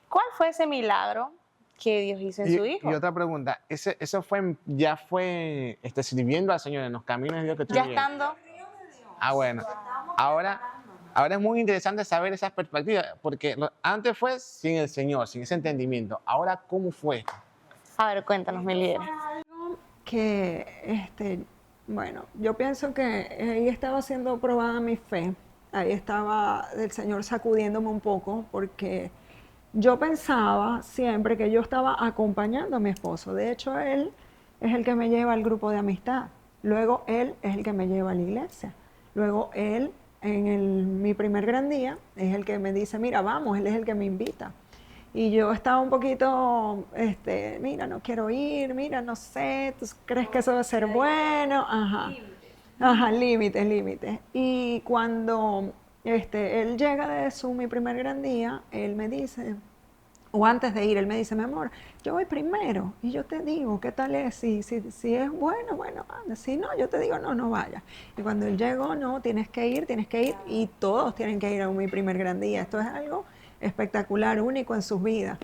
¿Cuál fue ese milagro que Dios hizo en su hijo? Y otra pregunta, ¿eso ya fue sirviendo al Señor en los caminos de Dios que tú Ya vivías? estando. Ah, bueno. Ahora es muy interesante saber esas perspectivas, porque antes fue sin el Señor, sin ese entendimiento. Ahora, ¿cómo fue? A ver, cuéntanos, mi líder. Que, bueno, yo pienso que ahí estaba siendo probada mi fe. Ahí estaba el Señor sacudiéndome un poco, porque yo pensaba siempre que yo estaba acompañando a mi esposo. De hecho, él es el que me lleva al grupo de amistad. Luego, él es el que me lleva a la iglesia. Luego, él, mi primer gran día, es el que me dice, mira, vamos, él es el que me invita. Y yo estaba un poquito, mira, no quiero ir, mira, no sé, ¿tú crees que eso va a ser bueno? Ajá, límites. Y cuando él llega de mi primer gran día, él me dice, o antes de ir, él me dice, mi amor, yo voy primero y yo te digo, ¿qué tal es? Si es bueno, anda. Si no, yo te digo, no vayas. Y cuando él llegó, no, tienes que ir, y todos tienen que ir a mi primer gran día. Esto es algo espectacular, único en sus vidas.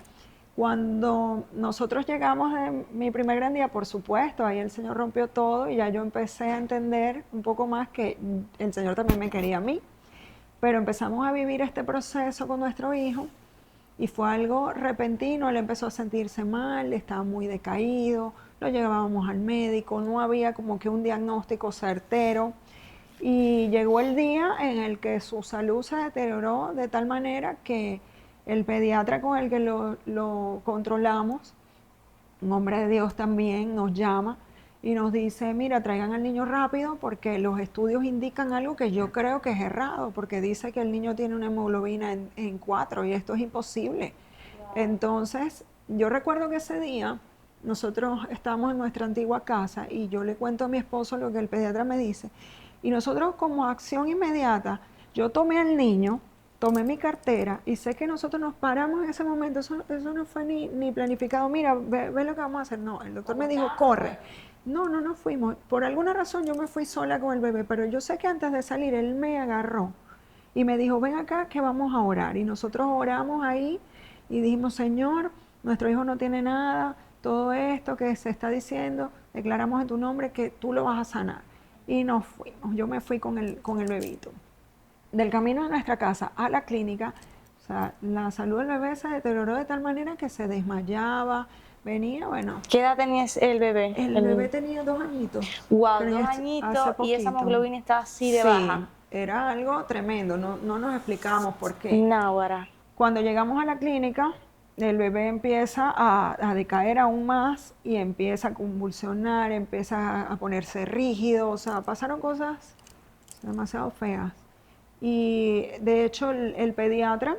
Cuando nosotros llegamos a mi primer gran día, por supuesto, ahí el Señor rompió todo y ya yo empecé a entender un poco más que el Señor también me quería a mí. Pero empezamos a vivir este proceso con nuestro hijo y fue algo repentino. Él empezó a sentirse mal, estaba muy decaído, lo llevábamos al médico, no había como que un diagnóstico certero. Y llegó el día en el que su salud se deterioró de tal manera que el pediatra con el que lo controlamos, un hombre de Dios también, nos llama y nos dice, mira, traigan al niño rápido porque los estudios indican algo que yo creo que es errado, porque dice que el niño tiene una hemoglobina en 4 y esto es imposible. Entonces, yo recuerdo que ese día nosotros estábamos en nuestra antigua casa y yo le cuento a mi esposo lo que el pediatra me dice. Y nosotros como acción inmediata, yo tomé al niño, tomé mi cartera y sé que nosotros nos paramos en ese momento, eso no fue ni planificado, mira, ve lo que vamos a hacer. No, el doctor me dijo, corre. No fuimos. Por alguna razón yo me fui sola con el bebé, pero yo sé que antes de salir él me agarró y me dijo, ven acá que vamos a orar. Y nosotros oramos ahí y dijimos, Señor, nuestro hijo no tiene nada, todo esto que se está diciendo, declaramos en tu nombre que tú lo vas a sanar. Y nos fuimos, yo me fui con el bebito. Del camino de nuestra casa a la clínica, o sea, la salud del bebé se deterioró de tal manera que se desmayaba, venía, bueno. ¿Qué edad tenía el bebé? El bebé tenía 2 añitos. Wow, pero 2 ya añitos hace y esa poquito. hemoglobina estaba así de Sí, baja. era algo tremendo, no nos explicamos por qué. Náguara. Cuando llegamos a la clínica, el bebé empieza a decaer aún más y empieza a convulsionar, empieza a ponerse rígido, o sea, pasaron cosas demasiado feas. Y de hecho el pediatra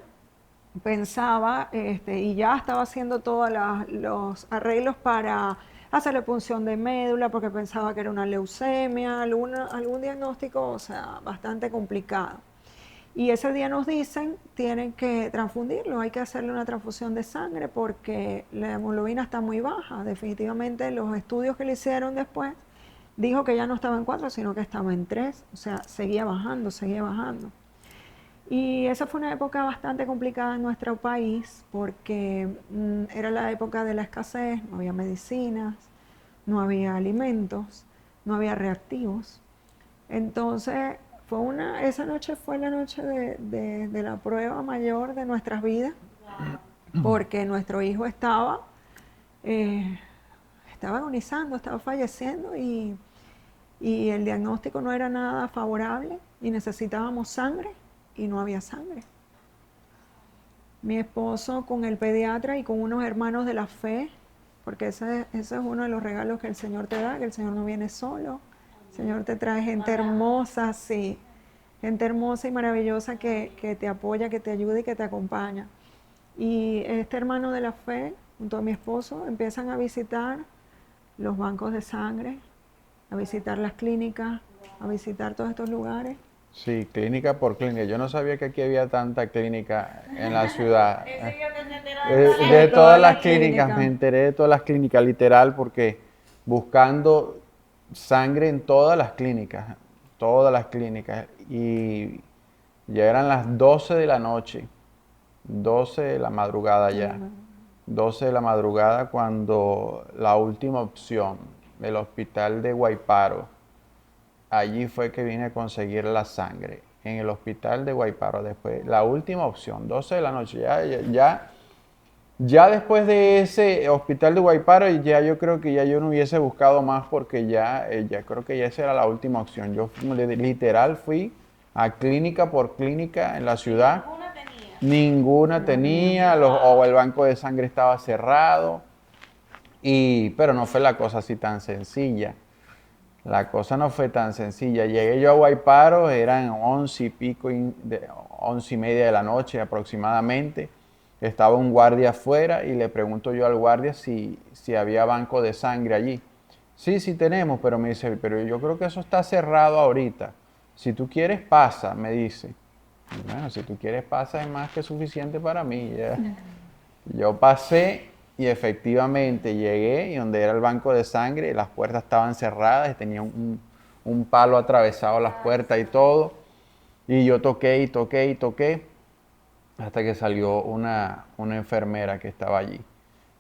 pensaba, y ya estaba haciendo todos los arreglos para hacerle punción de médula, porque pensaba que era una leucemia, algún diagnóstico, o sea, bastante complicado. Y ese día nos dicen, tienen que transfundirlo, hay que hacerle una transfusión de sangre porque la hemoglobina está muy baja. Definitivamente los estudios que le hicieron después dijo que ya no estaba en 4, sino que estaba en 3, o sea, seguía bajando, seguía bajando. Y esa fue una época bastante complicada en nuestro país porque era la época de la escasez, no había medicinas, no había alimentos, no había reactivos. Entonces, esa noche fue la noche de la prueba mayor de nuestras vidas, porque nuestro hijo estaba agonizando, estaba falleciendo y el diagnóstico no era nada favorable y necesitábamos sangre y no había sangre. Mi esposo con el pediatra y con unos hermanos de la fe, porque ese es uno de los regalos que el Señor te da, que el Señor no viene solo. El Señor te trae gente hermosa, sí, gente hermosa y maravillosa que te apoya, que te ayuda y que te acompaña. Y este hermano de la fe, junto a mi esposo, empiezan a visitar los bancos de sangre, a visitar las clínicas, a visitar todos estos lugares. Sí, clínica por clínica. Yo no sabía que aquí había tanta clínica en la ciudad. De todas las clínicas, me enteré de todas las clínicas, literal, porque buscando sangre en todas las clínicas, y ya eran las 12 de la noche, 12 de la madrugada ya, 12 de la madrugada cuando la última opción del hospital de Guayparo, allí fue que vine a conseguir la sangre, en el hospital de Guayparo, después, la última opción, 12 de la noche, ya después de ese hospital de Guayparo, ya yo creo que ya yo no hubiese buscado más porque ya creo que ya esa era la última opción. Yo literal fui a clínica por clínica en la ciudad. Ninguna tenía, o el banco de sangre estaba cerrado, pero no fue la cosa así tan sencilla. La cosa no fue tan sencilla. Llegué yo a Guayparo, eran 11 y pico, 11 y media de la noche aproximadamente. Estaba un guardia afuera y le pregunto yo al guardia si había banco de sangre allí. Sí, sí tenemos, pero me dice, pero yo creo que eso está cerrado ahorita. Si tú quieres, pasa, me dice. Y bueno, si tú quieres, pasa, es más que suficiente para mí. Ya. Yo pasé y efectivamente llegué y donde era el banco de sangre, las puertas estaban cerradas y tenía un palo atravesado las puertas y todo. Y yo toqué y toqué y toqué hasta que salió una enfermera que estaba allí.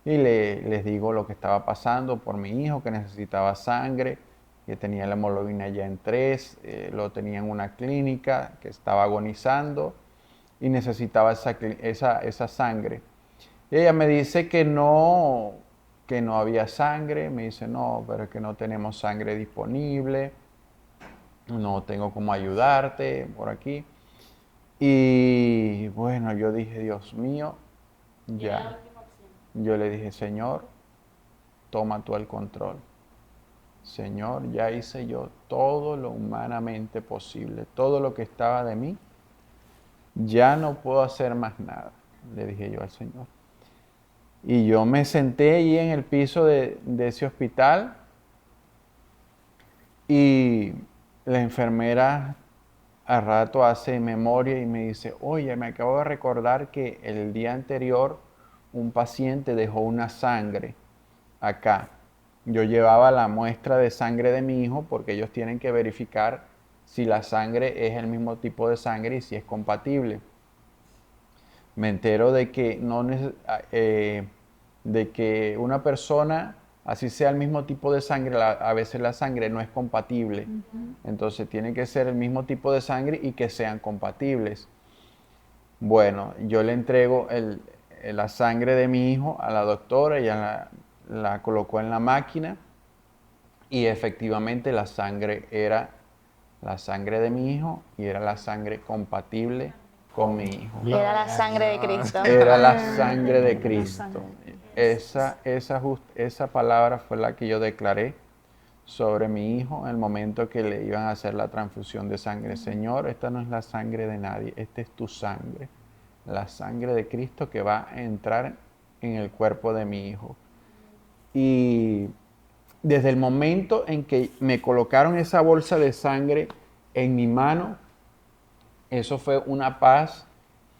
Y les digo lo que estaba pasando por mi hijo, que necesitaba sangre, que tenía la hemoglobina ya en 3, lo tenía en una clínica, que estaba agonizando y necesitaba esa sangre. Y ella me dice que no había sangre, me dice, no, pero es que no tenemos sangre disponible, no tengo cómo ayudarte por aquí. Y bueno, yo dije, Dios mío, ya. Yo le dije, Señor, toma tú el control. Señor, ya hice yo todo lo humanamente posible, todo lo que estaba de mí, ya no puedo hacer más nada, le dije yo al Señor. Y yo me senté ahí en el piso de ese hospital y la enfermera al rato hace memoria y me dice, oye, me acabo de recordar que el día anterior un paciente dejó una sangre acá. Yo llevaba la muestra de sangre de mi hijo porque ellos tienen que verificar si la sangre es el mismo tipo de sangre y si es compatible. Me entero de que de que una persona, así sea el mismo tipo de sangre, a veces la sangre no es compatible. Entonces tiene que ser el mismo tipo de sangre y que sean compatibles. Bueno, yo le entrego la sangre de mi hijo a la doctora, ella la colocó en la máquina y efectivamente la sangre era la sangre de mi hijo y era la sangre compatible con mi hijo. Era la sangre de Cristo. Era la sangre de Cristo. Esa palabra fue la que yo declaré sobre mi hijo en el momento que le iban a hacer la transfusión de sangre. Señor, esta no es la sangre de nadie, esta es tu sangre. La sangre de Cristo que va a entrar en el cuerpo de mi hijo. Y desde el momento en que me colocaron esa bolsa de sangre en mi mano, eso fue una paz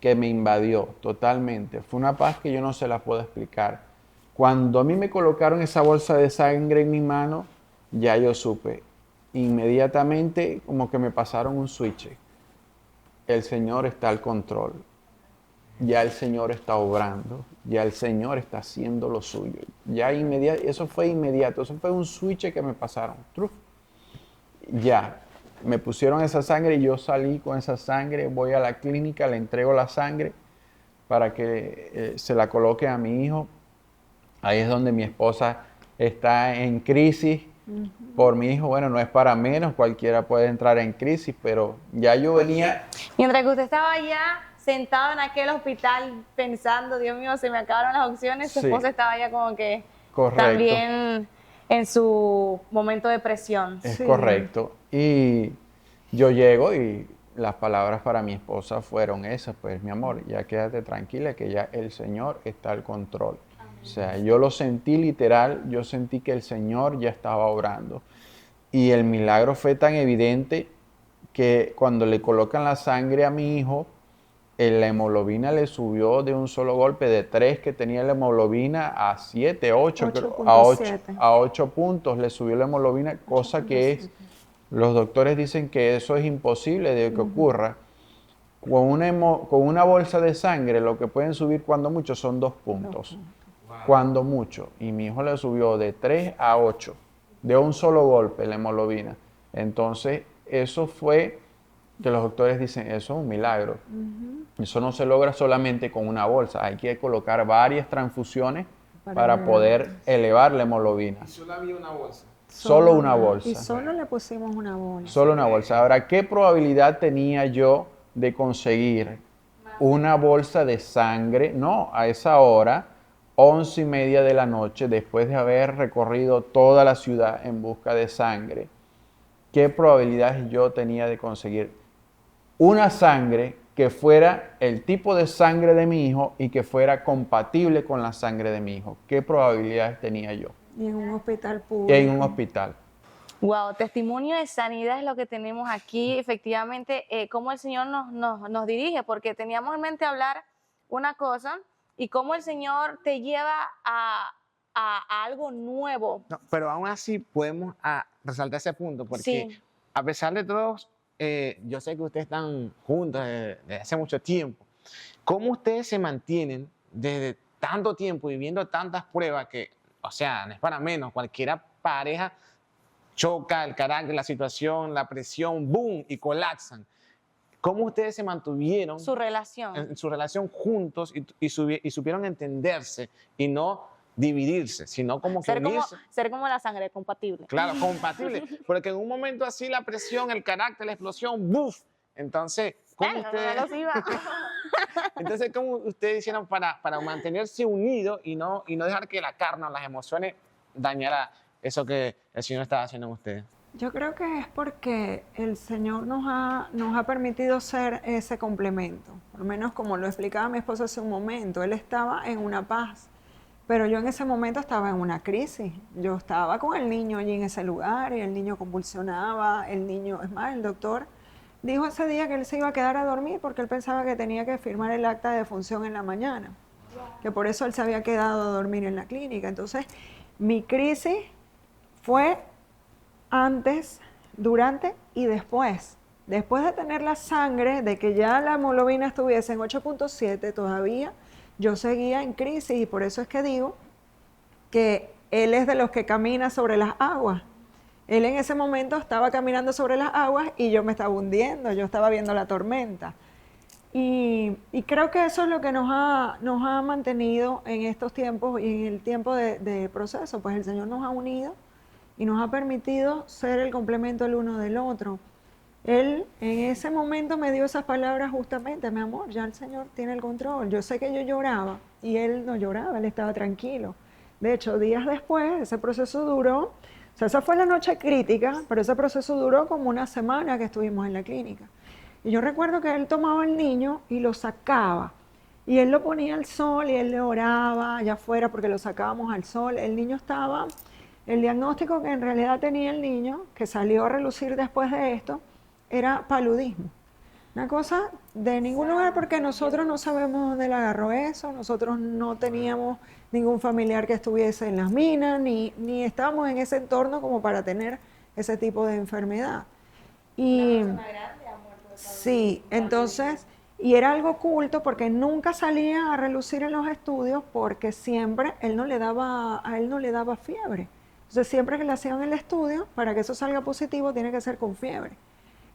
que me invadió totalmente. Fue una paz que yo no se la puedo explicar. Cuando a mí me colocaron esa bolsa de sangre en mi mano, ya yo supe. Inmediatamente como que me pasaron un switch. El Señor está al control. Ya el Señor está obrando. Ya el Señor está haciendo lo suyo. Eso fue inmediato. Eso fue un switch que me pasaron. ¡Truf! Ya. Me pusieron esa sangre y yo salí con esa sangre. Voy a la clínica, le entrego la sangre para que se la coloque a mi hijo. Ahí es donde mi esposa está en crisis por mi hijo. Bueno, no es para menos, cualquiera puede entrar en crisis, pero ya yo venía. Mientras que usted estaba allá sentado en aquel hospital pensando, Dios mío, se me acabaron las opciones, su Sí. esposa estaba allá como que Correcto. también en su momento de presión. Es Sí. correcto. Y yo llego y las palabras para mi esposa fueron esas, pues mi amor, ya quédate tranquila que ya el Señor está al control. O sea, yo lo sentí literal, yo sentí que el Señor ya estaba obrando. Y el milagro fue tan evidente que cuando le colocan la sangre a mi hijo, la hemoglobina le subió de un solo golpe de 3 que tenía la hemoglobina a 7, 8, a 8 puntos le subió la hemoglobina, cosa que los doctores dicen que eso es imposible de que ocurra. Con una bolsa de sangre lo que pueden subir cuando mucho son 2 puntos. Cuando mucho. Y mi hijo le subió de 3 a 8, de un solo golpe la hemoglobina. Entonces, eso fue que los doctores dicen, eso es un milagro. Eso no se logra solamente con una bolsa, hay que colocar varias transfusiones para poder elevar la hemoglobina. Solo había una bolsa. Solo una bolsa. Y solo le pusimos una bolsa. Solo una bolsa. Ahora, ¿qué probabilidad tenía yo de conseguir una bolsa de sangre? No, a esa hora, 11:30 de la noche, después de haber recorrido toda la ciudad en busca de sangre. ¿Qué probabilidades yo tenía de conseguir una sangre que fuera el tipo de sangre de mi hijo y que fuera compatible con la sangre de mi hijo? ¿Qué probabilidades tenía yo? Y en un hospital público. En un hospital. Wow, testimonio de sanidad es lo que tenemos aquí, efectivamente, cómo el Señor nos dirige, porque teníamos en mente hablar una cosa y cómo el Señor te lleva a algo nuevo. No, pero aún así podemos resaltar ese punto, porque Sí. a pesar de todos, yo sé que ustedes están juntos desde hace mucho tiempo. ¿Cómo ustedes se mantienen desde tanto tiempo viviendo tantas pruebas que, o sea, no es para menos, cualquiera pareja choca el carácter, la situación, la presión, boom, y colapsan? ¿Cómo ustedes se mantuvieron Su relación. en su relación juntos y supieron entenderse y no dividirse, sino como que unirse? Ser como la sangre, compatible. Claro, compatible. Porque en un momento así la presión, el carácter, la explosión, ¡buf! Entonces, ¿cómo ustedes hicieron para mantenerse unidos y no dejar que la carne o las emociones dañara eso que el Señor estaba haciendo en ustedes? Yo creo que es porque el Señor nos ha permitido ser ese complemento. Por lo menos como lo explicaba mi esposo hace un momento, él estaba en una paz. Pero yo en ese momento estaba en una crisis. Yo estaba con el niño allí en ese lugar y el niño convulsionaba, es más, el doctor dijo ese día que él se iba a quedar a dormir porque él pensaba que tenía que firmar el acta de defunción en la mañana, que por eso él se había quedado a dormir en la clínica. Entonces, mi crisis fue antes, durante y después. Después de tener la sangre, de que ya la hemoglobina estuviese en 8.7 todavía, yo seguía en crisis y por eso es que digo que él es de los que camina sobre las aguas. Él en ese momento estaba caminando sobre las aguas y yo me estaba hundiendo, yo estaba viendo la tormenta. Y creo que eso es lo que nos ha mantenido en estos tiempos y en el tiempo de proceso. Pues el Señor nos ha unido y nos ha permitido ser el complemento el uno del otro. Él en ese momento me dio esas palabras justamente: mi amor, ya el Señor tiene el control. Yo sé que yo lloraba y él no lloraba, él estaba tranquilo. De hecho, días después, ese proceso duró, o sea, esa fue la noche crítica, pero ese proceso duró como una semana que estuvimos en la clínica. Y yo recuerdo que él tomaba al niño y lo sacaba. Y él lo ponía al sol y él le oraba allá afuera porque lo sacábamos al sol. El niño estaba, el diagnóstico que en realidad tenía el niño, que salió a relucir después de esto, era paludismo. Una cosa de ningún lugar, porque nosotros no sabemos dónde le agarró eso, nosotros no teníamos ningún familiar que estuviese en las minas, ni estábamos en ese entorno como para tener ese tipo de enfermedad. Y sí, entonces, y era algo oculto porque nunca salía a relucir en los estudios porque siempre a él no le daba fiebre. Entonces siempre que le hacían el estudio, para que eso salga positivo, tiene que ser con fiebre.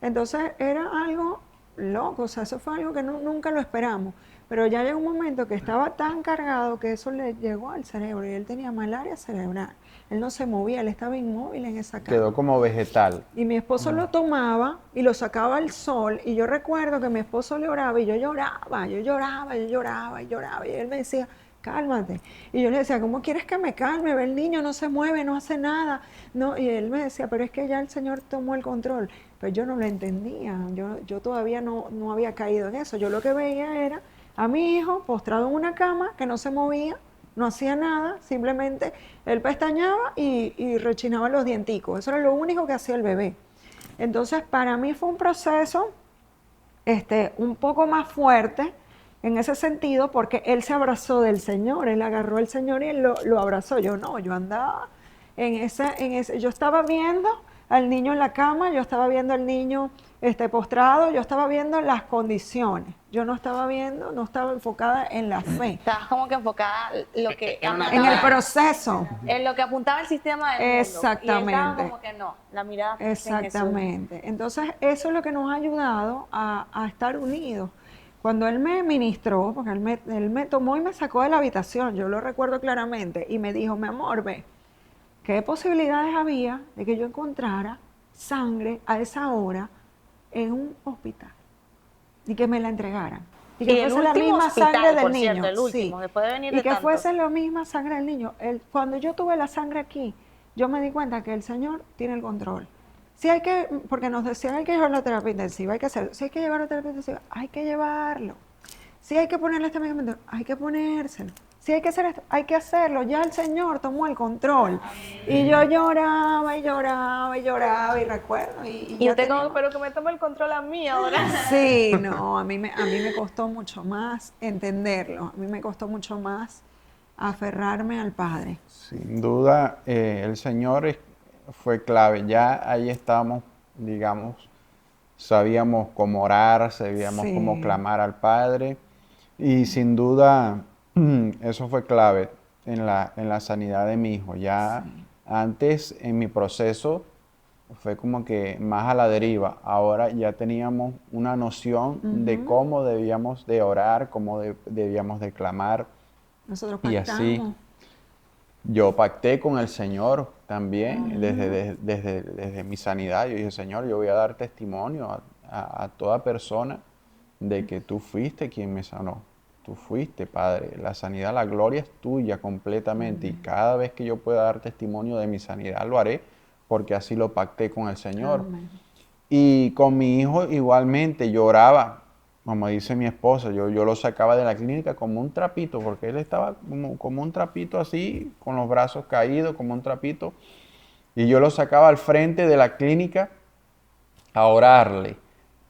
Entonces era algo loco, o sea, eso fue algo que nunca lo esperamos. Pero ya llegó un momento que estaba tan cargado que eso le llegó al cerebro y él tenía malaria cerebral. Él no se movía, él estaba inmóvil en esa cama. Quedó como vegetal. Y mi esposo lo tomaba y lo sacaba al sol. Y yo recuerdo que mi esposo le oraba y yo lloraba. Y él me decía, cálmate. Y yo le decía, ¿cómo quieres que me calme? Ve, el niño no se mueve, no hace nada. No, y él me decía, pero es que ya el Señor tomó el control. Pero yo no lo entendía. Yo todavía no había caído en eso. Yo lo que veía era a mi hijo postrado en una cama que no se movía, no hacía nada, simplemente él pestañaba y rechinaba los dienticos. Eso era lo único que hacía el bebé. Entonces, para mí fue un proceso un poco más fuerte en ese sentido, porque él se abrazó del Señor, él agarró al Señor y él lo abrazó. Yo no, yo andaba yo estaba viendo al niño en la cama, yo estaba viendo al niño postrado, yo estaba viendo las condiciones. Yo no estaba enfocada en la fe. Estabas como que enfocada En el proceso. en lo que apuntaba el sistema del mundo. Exactamente. Y él estaba como que no, la mirada fue en Jesús. Exactamente. Entonces, eso es lo que nos ha ayudado a estar unidos. Cuando él me ministró, porque él me tomó y me sacó de la habitación, yo lo recuerdo claramente, y me dijo, mi amor, ve, ¿qué posibilidades había de que yo encontrara sangre a esa hora en un hospital y que me la entregaran? Y que fuese la misma sangre del niño. Cierto, el último, sí. después de venir Y de que tanto. fuese la misma sangre del niño. Cuando yo tuve la sangre aquí, yo me di cuenta que el Señor tiene el control. Si hay que, porque nos decían, hay que llevarlo a terapia intensiva, hay que hacerlo. Si hay que llevarlo a terapia intensiva, hay que llevarlo. Si hay que ponerle este medicamento, hay que ponérselo. Si hay que hacer esto, hay que hacerlo. Ya el Señor tomó el control. Y yo lloraba y recuerdo. Y usted como, pero que me tome el control a mí ahora. Sí, no, a mí me costó mucho más entenderlo. A mí me costó mucho más aferrarme al Padre. Sin duda, el Señor fue clave. Ya ahí estábamos, digamos, sabíamos cómo orar, sabíamos Sí. cómo clamar al Padre. Y sin duda, eso fue clave en la sanidad de mi hijo. Ya antes, en mi proceso, fue como que más a la deriva. Ahora ya teníamos una noción de cómo debíamos de orar, cómo debíamos de clamar. Nosotros Y pactamos. así, yo pacté con el Señor también, desde mi sanidad. Yo dije, Señor, yo voy a dar testimonio a toda persona de que tú fuiste quien me sanó. Tú fuiste, Padre. La sanidad, la gloria es tuya completamente. Y cada vez que yo pueda dar testimonio de mi sanidad, lo haré, porque así lo pacté con el Señor. Amén. Y con mi hijo igualmente lloraba, como dice mi esposa, yo lo sacaba de la clínica como un trapito, porque él estaba como un trapito así, con los brazos caídos, como un trapito. Y yo lo sacaba al frente de la clínica a orarle,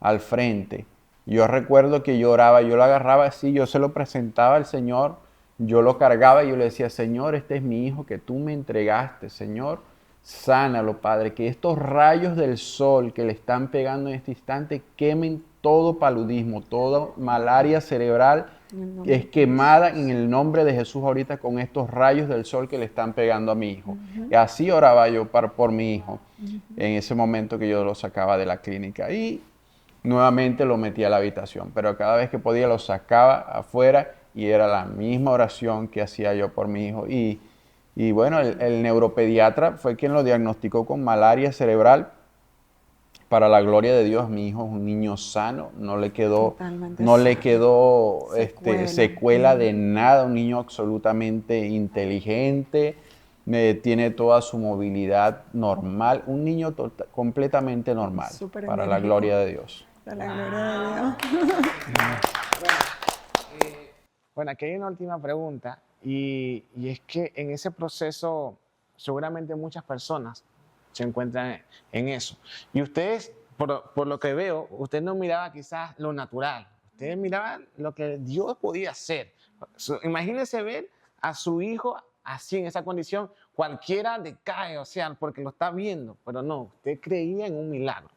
al frente. Yo recuerdo que yo oraba, yo lo agarraba así, yo se lo presentaba al Señor, yo lo cargaba y yo le decía, Señor, este es mi hijo que tú me entregaste, Señor, sánalo, Padre, que estos rayos del sol que le están pegando en este instante quemen todo paludismo, toda malaria cerebral es quemada en el nombre de Jesús ahorita con estos rayos del sol que le están pegando a mi hijo. Y así oraba yo por mi hijo en ese momento que yo lo sacaba de la clínica. Y nuevamente lo metí a la habitación, pero cada vez que podía lo sacaba afuera y era la misma oración que hacía yo por mi hijo. Y bueno, el neuropediatra fue quien lo diagnosticó con malaria cerebral. Para la gloria de Dios, mi hijo es un niño sano, no le quedó secuela de nada, un niño absolutamente inteligente, tiene toda su movilidad normal, un niño completamente normal, para la gloria de Dios. Para la gloria de Dios. Bueno, aquí hay una última pregunta y es que en ese proceso seguramente muchas personas se encuentran en eso. Y ustedes, por lo que veo, usted no miraba quizás lo natural, ustedes miraban lo que Dios podía hacer. Imagínense ver a su hijo así, en esa condición, cualquiera decae, o sea, porque lo está viendo, pero no, usted creía en un milagro.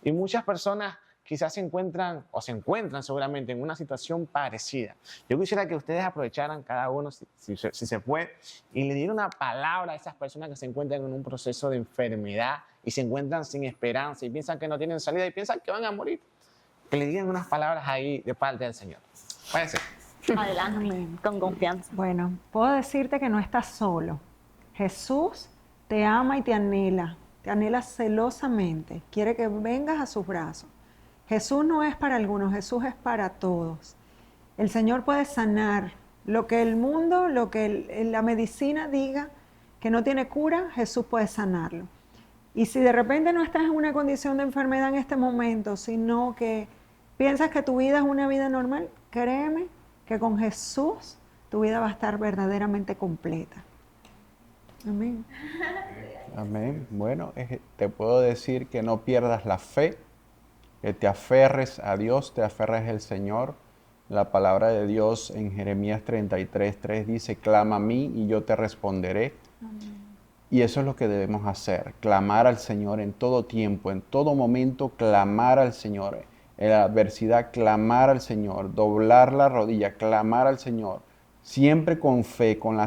Y muchas personas quizás se encuentran seguramente en una situación parecida. Yo quisiera que ustedes aprovecharan cada uno, si se puede, y le dieran una palabra a esas personas que se encuentran en un proceso de enfermedad y se encuentran sin esperanza y piensan que no tienen salida y piensan que van a morir. Que le digan unas palabras ahí de parte del Señor. Váyase. Adelante, con confianza. Bueno, puedo decirte que no estás solo. Jesús te ama y te anhela celosamente, quiere que vengas a sus brazos. Jesús no es para algunos, Jesús es para todos. El Señor puede sanar lo que el mundo, lo que la medicina diga que no tiene cura, Jesús puede sanarlo. Y si de repente no estás en una condición de enfermedad en este momento, sino que piensas que tu vida es una vida normal, créeme que con Jesús tu vida va a estar verdaderamente completa. Amén. Amén. Bueno, te puedo decir que no pierdas la fe, que te aferres a Dios, te aferres al Señor. La palabra de Dios en Jeremías 33:3 dice, clama a mí y yo te responderé. Amén. Y eso es lo que debemos hacer, clamar al Señor en todo tiempo, en todo momento, clamar al Señor. En la adversidad, clamar al Señor, doblar la rodilla, clamar al Señor. Siempre con fe, con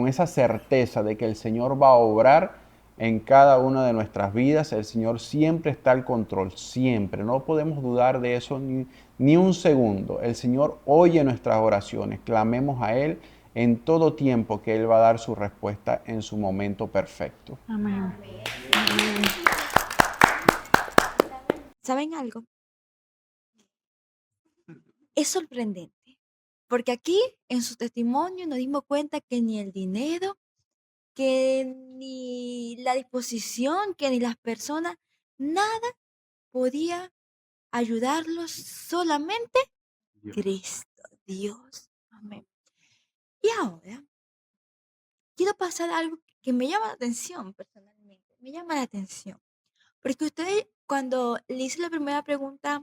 esa certeza de que el Señor va a obrar en cada una de nuestras vidas. El Señor siempre está al control, siempre. No podemos dudar de eso ni un segundo. El Señor oye nuestras oraciones. Clamemos a Él en todo tiempo, que Él va a dar su respuesta en su momento perfecto. Amén. Amén. ¿Saben algo? Es sorprendente, porque aquí en su testimonio nos dimos cuenta que ni el dinero, que ni la disposición, que ni las personas, nada podía ayudarlos, solamente Cristo, Dios. Amén. Y ahora quiero pasar algo que me llama la atención personalmente, me llama la atención, porque ustedes cuando le hice la primera pregunta,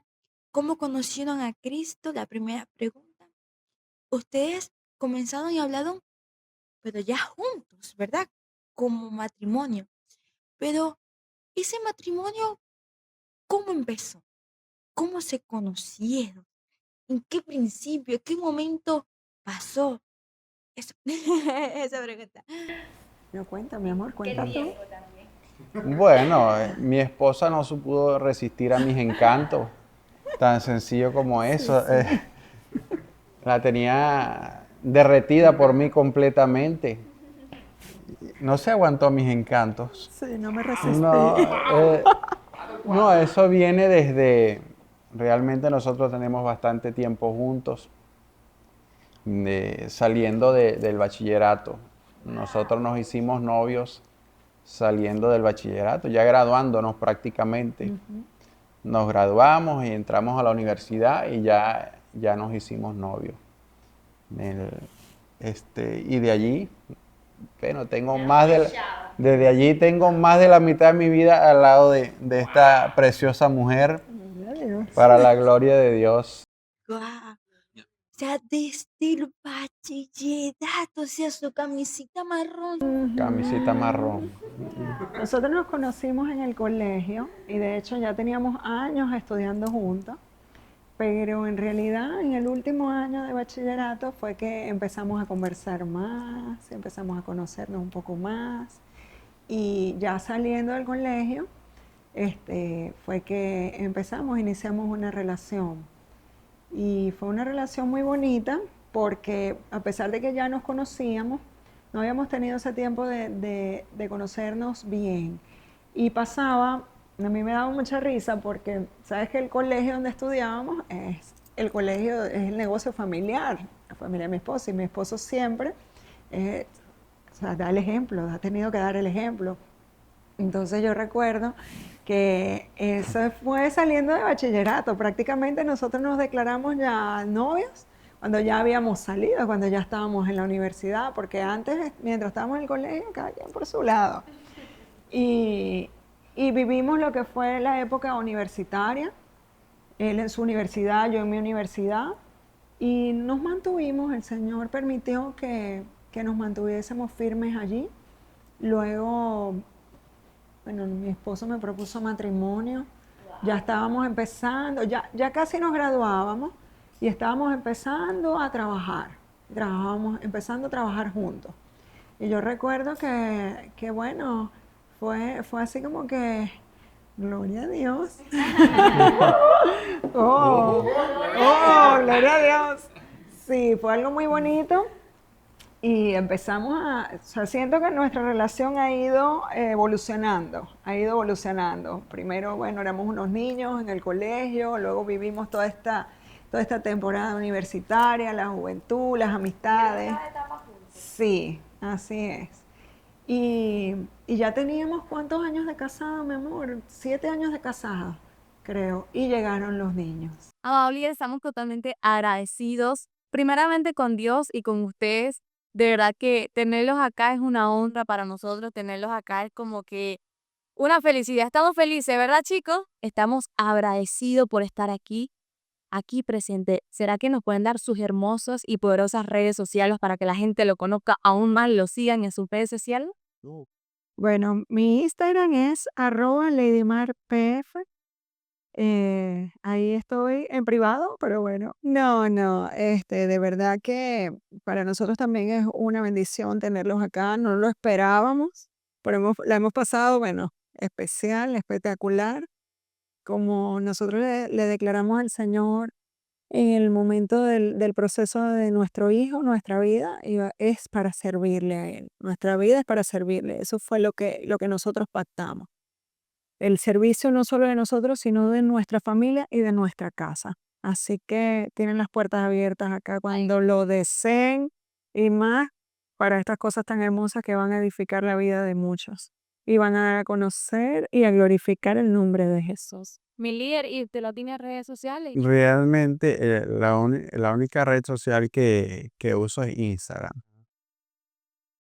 ¿cómo conocieron a Cristo? La primera pregunta, ustedes comenzaron y hablaron, pero ya juntos, ¿verdad? Como matrimonio. Pero ese matrimonio, ¿cómo empezó? ¿Cómo se conocieron? ¿En qué principio? ¿En qué momento pasó? Eso. Esa pregunta. No, cuenta, mi amor, cuenta tú. Bueno, mi esposa no se pudo resistir a mis encantos, tan sencillo como eso. La tenía derretida por mí completamente. No se aguantó mis encantos. Sí, no me resistí. No, eso viene desde... Realmente nosotros tenemos bastante tiempo juntos, saliendo del bachillerato. Nosotros nos hicimos novios saliendo del bachillerato, ya graduándonos prácticamente. Nos graduamos y entramos a la universidad y ya nos hicimos novios. Y de allí, bueno, desde allí tengo más de la mitad de mi vida al lado de esta preciosa mujer, para la gloria de Dios. Guau. O sea, desde el bachillerato, o sea, su camisita marrón. Camisita marrón. Nosotros nos conocimos en el colegio y de hecho ya teníamos años estudiando juntos. pero en realidad en el último año de bachillerato fue que empezamos a conversar más, empezamos a conocernos un poco más y ya saliendo del colegio fue que iniciamos una relación y fue una relación muy bonita porque a pesar de que ya nos conocíamos, no habíamos tenido ese tiempo de conocernos bien y pasaba. A mí me daba mucha risa porque, sabes que el colegio donde estudiábamos es el negocio familiar, la familia de mi esposo, y mi esposo siempre da el ejemplo, ha tenido que dar el ejemplo. Entonces yo recuerdo que eso fue saliendo de bachillerato, prácticamente nosotros nos declaramos ya novios cuando ya habíamos salido, cuando ya estábamos en la universidad, porque antes, mientras estábamos en el colegio, cada quien por su lado. Y vivimos lo que fue la época universitaria, él en su universidad, yo en mi universidad, y nos mantuvimos, el Señor permitió que nos mantuviésemos firmes allí. Luego, bueno, mi esposo me propuso matrimonio, ya estábamos empezando, ya casi nos graduábamos y estábamos empezando a trabajar, empezando a trabajar juntos. Y yo recuerdo que bueno, fue así como que, gloria a Dios. Gloria a Dios. Sí, fue algo muy bonito y o sea, siento que nuestra relación ha ido evolucionando, Primero, bueno, éramos unos niños en el colegio, luego vivimos toda esta temporada universitaria, la juventud, las amistades. Sí, así es. Y ya teníamos ¿cuántos años de casado, mi amor? 7 años de casado, creo. Y llegaron los niños. Amado líder, estamos totalmente agradecidos, primeramente con Dios y con ustedes. De verdad que tenerlos acá es una honra para nosotros, tenerlos acá es como que una felicidad. Estamos felices, ¿verdad, chicos? Estamos agradecidos por estar aquí presente. ¿Será que nos pueden dar sus hermosas y poderosas redes sociales para que la gente lo conozca aún más, lo sigan en sus redes sociales? Bueno, mi Instagram es @ladymarpf. Ahí estoy en privado, pero bueno. No, de verdad que para nosotros también es una bendición tenerlos acá. No lo esperábamos, pero la hemos pasado, bueno, especial, espectacular. Como nosotros le declaramos al Señor en el momento del proceso de nuestro hijo, nuestra vida es para servirle a Él. Nuestra vida es para servirle. Eso fue lo que nosotros pactamos. El servicio no solo de nosotros, sino de nuestra familia y de nuestra casa. Así que tienen las puertas abiertas acá cuando lo deseen y más para estas cosas tan hermosas que van a edificar la vida de muchos y van a dar a conocer y a glorificar el nombre de Jesús. Mi líder, ¿y usted lo tiene en redes sociales? Realmente la única red social que uso es Instagram.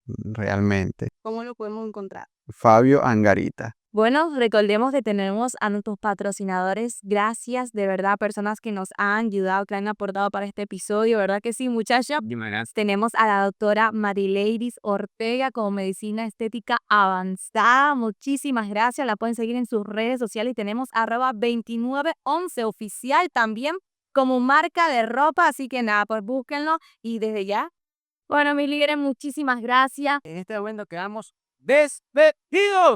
Realmente. ¿Cómo lo podemos encontrar? Fabio Angarita. Bueno, recordemos que tenemos a nuestros patrocinadores. Gracias, de verdad, personas que nos han ayudado, que han aportado para este episodio, ¿verdad que sí, muchachos? Tenemos a la doctora Marileiris Ortega con medicina estética avanzada. Muchísimas gracias, la pueden seguir en sus redes sociales y tenemos @2911 oficial también como marca de ropa, así que nada, pues búsquenlo y desde ya. Bueno, mis líderes, muchísimas gracias. En este momento quedamos despedidos.